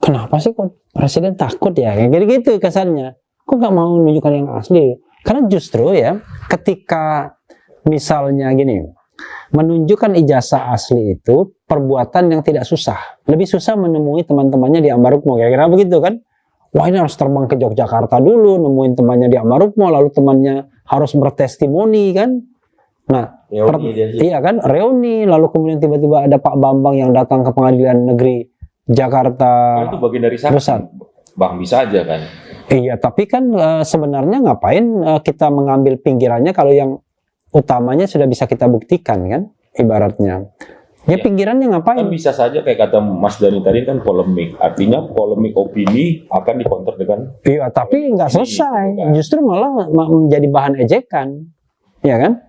Kenapa sih kok presiden takut ya? Kayak gitu kesannya. Kok nggak mau menunjukkan yang asli? Karena justru ya, ketika misalnya gini, menunjukkan ijazah asli itu perbuatan yang tidak susah. Lebih susah menemui teman-temannya di Ambarukmo, kira-kira begitu kan? Wah, ini harus terbang ke Yogyakarta dulu, nemuin temannya di Ambarukmo, lalu temannya harus bertestimoni kan? Nah, iya kan, reuni, lalu kemudian tiba-tiba ada Pak Bambang yang datang ke Pengadilan Negeri Jakarta. Itu bagian dari Pusat. Bang, bisa aja kan? Iya, tapi kan sebenarnya ngapain kita mengambil pinggirannya kalau yang utamanya sudah bisa kita buktikan kan, ibaratnya. Ya pinggirannya ngapain? Kan bisa saja kayak kata Mas Dhani tadi kan polemik. Artinya polemik opini akan dikonter dengan. Iya, tapi nggak selesai. Justru malah menjadi bahan ejekan, ya kan?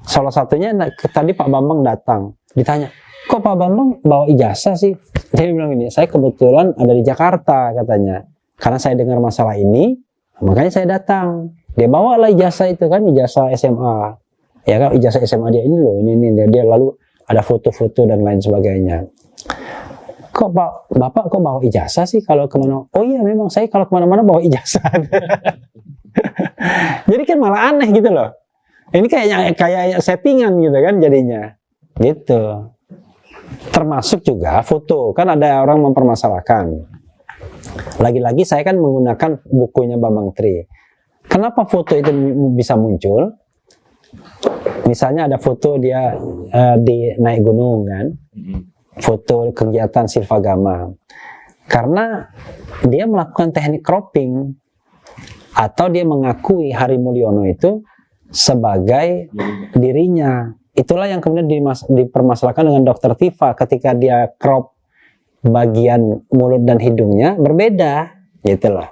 Salah satunya tadi Pak Bambang datang, ditanya, kok Pak Bambang bawa ijazah sih? Dia bilang ini, saya kebetulan ada di Jakarta katanya. Karena saya dengar masalah ini, makanya saya datang. Dia bawa lah ijazah itu kan, ijazah SMA. Ya kan, ijazah SMA dia ini loh, ini dia lalu ada foto-foto dan lain sebagainya. Kok Bapak kok bawa ijazah sih kalau kemana? Oh iya, memang saya kalau kemana-mana bawa ijazah. Jadi kan malah aneh gitu loh. Ini kayak settingan gitu kan jadinya. Gitu. Termasuk juga foto, kan ada orang mempermasalahkan. Lagi-lagi saya kan menggunakan bukunya Bambang Tri. Kenapa foto itu bisa muncul? Misalnya ada foto dia di naik gunung kan, foto kegiatan Silvagama. Karena dia melakukan teknik cropping atau dia mengakui Hari Mulyono itu sebagai dirinya. Itulah yang kemudian dipermasalahkan dengan Dr. Tifa ketika dia crop bagian mulut dan hidungnya berbeda, gitu loh.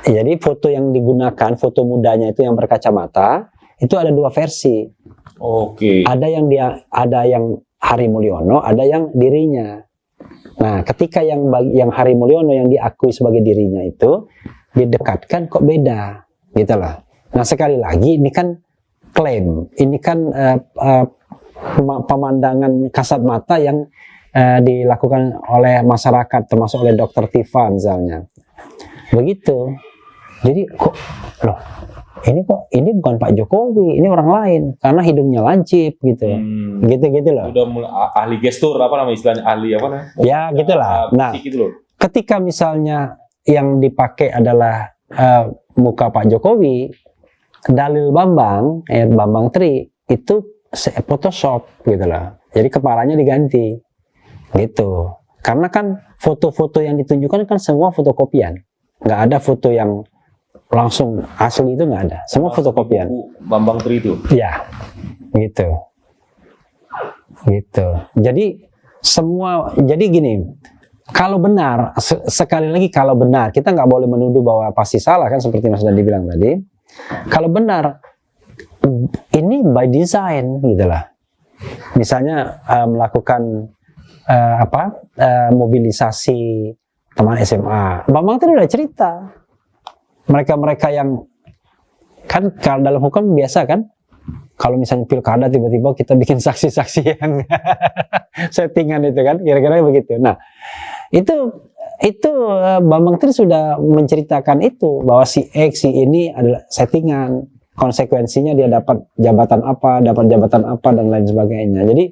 Jadi foto yang digunakan, foto mudanya itu yang berkacamata, itu ada dua versi. Oke. Ada yang Hari Mulyono, ada yang dirinya. Nah, ketika yang Hari Mulyono yang diakui sebagai dirinya itu didekatkan kok beda, gitu loh. Nah, sekali lagi ini kan klaim, ini kan pemandangan kasat mata yang dilakukan oleh masyarakat, termasuk oleh Dr. Tifa misalnya. Begitu. Jadi kok loh, ini bukan Pak Jokowi, ini orang lain karena hidungnya lancip gitu. Gitu loh. Udah mulai ahli gestur apa namanya istilahnya, ahli apa namanya? Ya, gitulah. Nah, gitu loh. Ketika misalnya yang dipakai adalah muka Pak Jokowi, dalil Bambang Tri itu Photoshop gitu lah. Jadi kepalanya diganti. Gitu. Karena kan foto-foto yang ditunjukkan kan semua fotokopian. Nggak ada foto yang langsung asli, itu nggak ada. Semua fotokopian. Bambang Tri itu. Ya. Gitu. Jadi gini, kalau benar, sekali lagi kalau benar, kita nggak boleh menuduh bahwa pasti salah kan, seperti Mas Dhani bilang tadi. Kalau benar, ini by design gitu lah. Misalnya melakukan mobilisasi teman SMA. Bambang Tri udah cerita. Mereka yang kan kalau dalam hukum biasa kan, kalau misalnya pilkada tiba-tiba kita bikin saksi-saksi yang settingan itu kan, kira-kira begitu. Nah, itu Bambang Tri sudah menceritakan itu bahwa si X, si ini adalah settingan. Konsekuensinya dia dapat jabatan apa, dan lain sebagainya. Jadi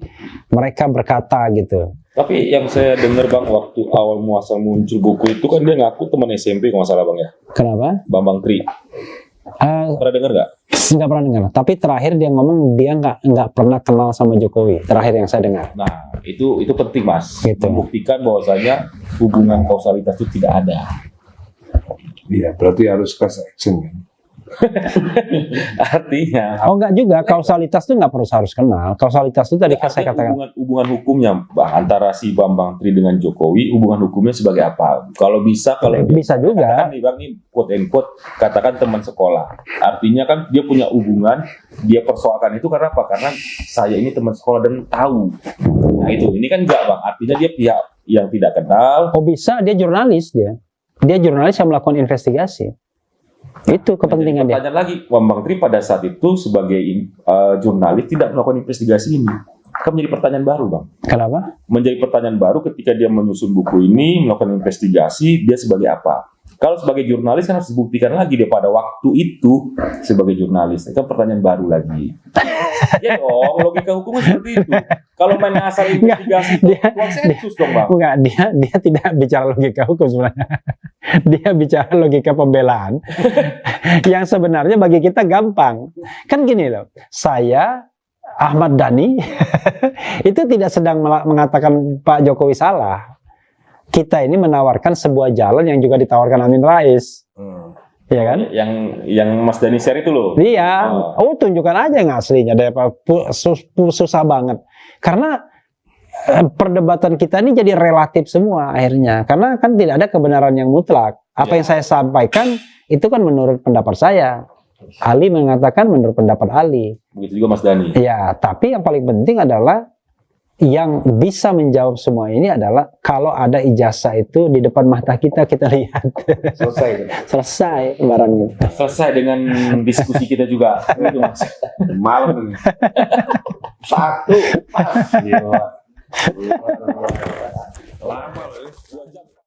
mereka berkata gitu. Tapi yang saya dengar Bang, waktu awal muasal muncul buku itu kan dia ngaku teman SMP kalau nggak salah Bang ya. Kenapa? Bambang Tri. Pernah dengar nggak? Nggak pernah dengar. Tapi terakhir dia ngomong dia nggak pernah kenal sama Jokowi. Terakhir yang saya dengar. Nah, itu penting, Mas. Gitu. Membuktikan bahwasanya hubungan kausalitas itu tidak ada. Iya, berarti harus class action kan. Artinya Oh enggak juga, kausalitas itu nggak harus kenal. Kausalitas itu tadi saya katakan. hubungan hukumnya Bang, antara si Bambang Tri dengan Jokowi, hubungan hukumnya sebagai apa? Kalau bisa Bisa juga. katakan nih Bang, ini quote and quote, katakan teman sekolah. Artinya kan dia punya hubungan, dia persoalkan itu karena apa? Karena saya ini teman sekolah dan tahu. Nah itu, ini kan enggak Bang. Artinya dia pihak yang tidak kenal. Oh bisa, dia jurnalis dia. Dia jurnalis yang melakukan investigasi. Itu kepentingan dia. Pertanyaan lagi, Bambang Tri pada saat itu sebagai jurnalis tidak melakukan investigasi ini. Kan menjadi pertanyaan baru, Bang. Kenapa? Menjadi pertanyaan baru ketika dia menyusun buku ini, melakukan investigasi, dia sebagai apa? Kalau sebagai jurnalis kan harus dibuktikan lagi dia pada waktu itu sebagai jurnalis. Itu kan pertanyaan baru lagi. Ya dong, logika hukumnya seperti itu. Kalau main asal investigasi, uang sensus dong, Bang. Enggak, dia tidak bicara logika hukum sebenarnya. Dia bicara logika pembelaan yang sebenarnya bagi kita gampang. Kan gini loh, saya Ahmad Dhani itu tidak sedang mengatakan Pak Jokowi salah. Kita ini menawarkan sebuah jalan yang juga ditawarkan Amin Rais. Ya kan? Yang Mas Dhani share itu loh. Iya. Oh, tunjukkan aja yang aslinya. Susah banget. Karena perdebatan kita ini jadi relatif semua akhirnya. Karena kan tidak ada kebenaran yang mutlak. Apa yang saya sampaikan itu kan menurut pendapat saya. Ali mengatakan menurut pendapat Ali. Begitu juga Mas Dhani. Ya, tapi yang paling penting adalah yang bisa menjawab semua ini adalah kalau ada ijazah itu di depan mata kita lihat. Selesai barangnya. Selesai dengan diskusi kita juga. Itu Mas. Malam ini. Satu. Lama loh.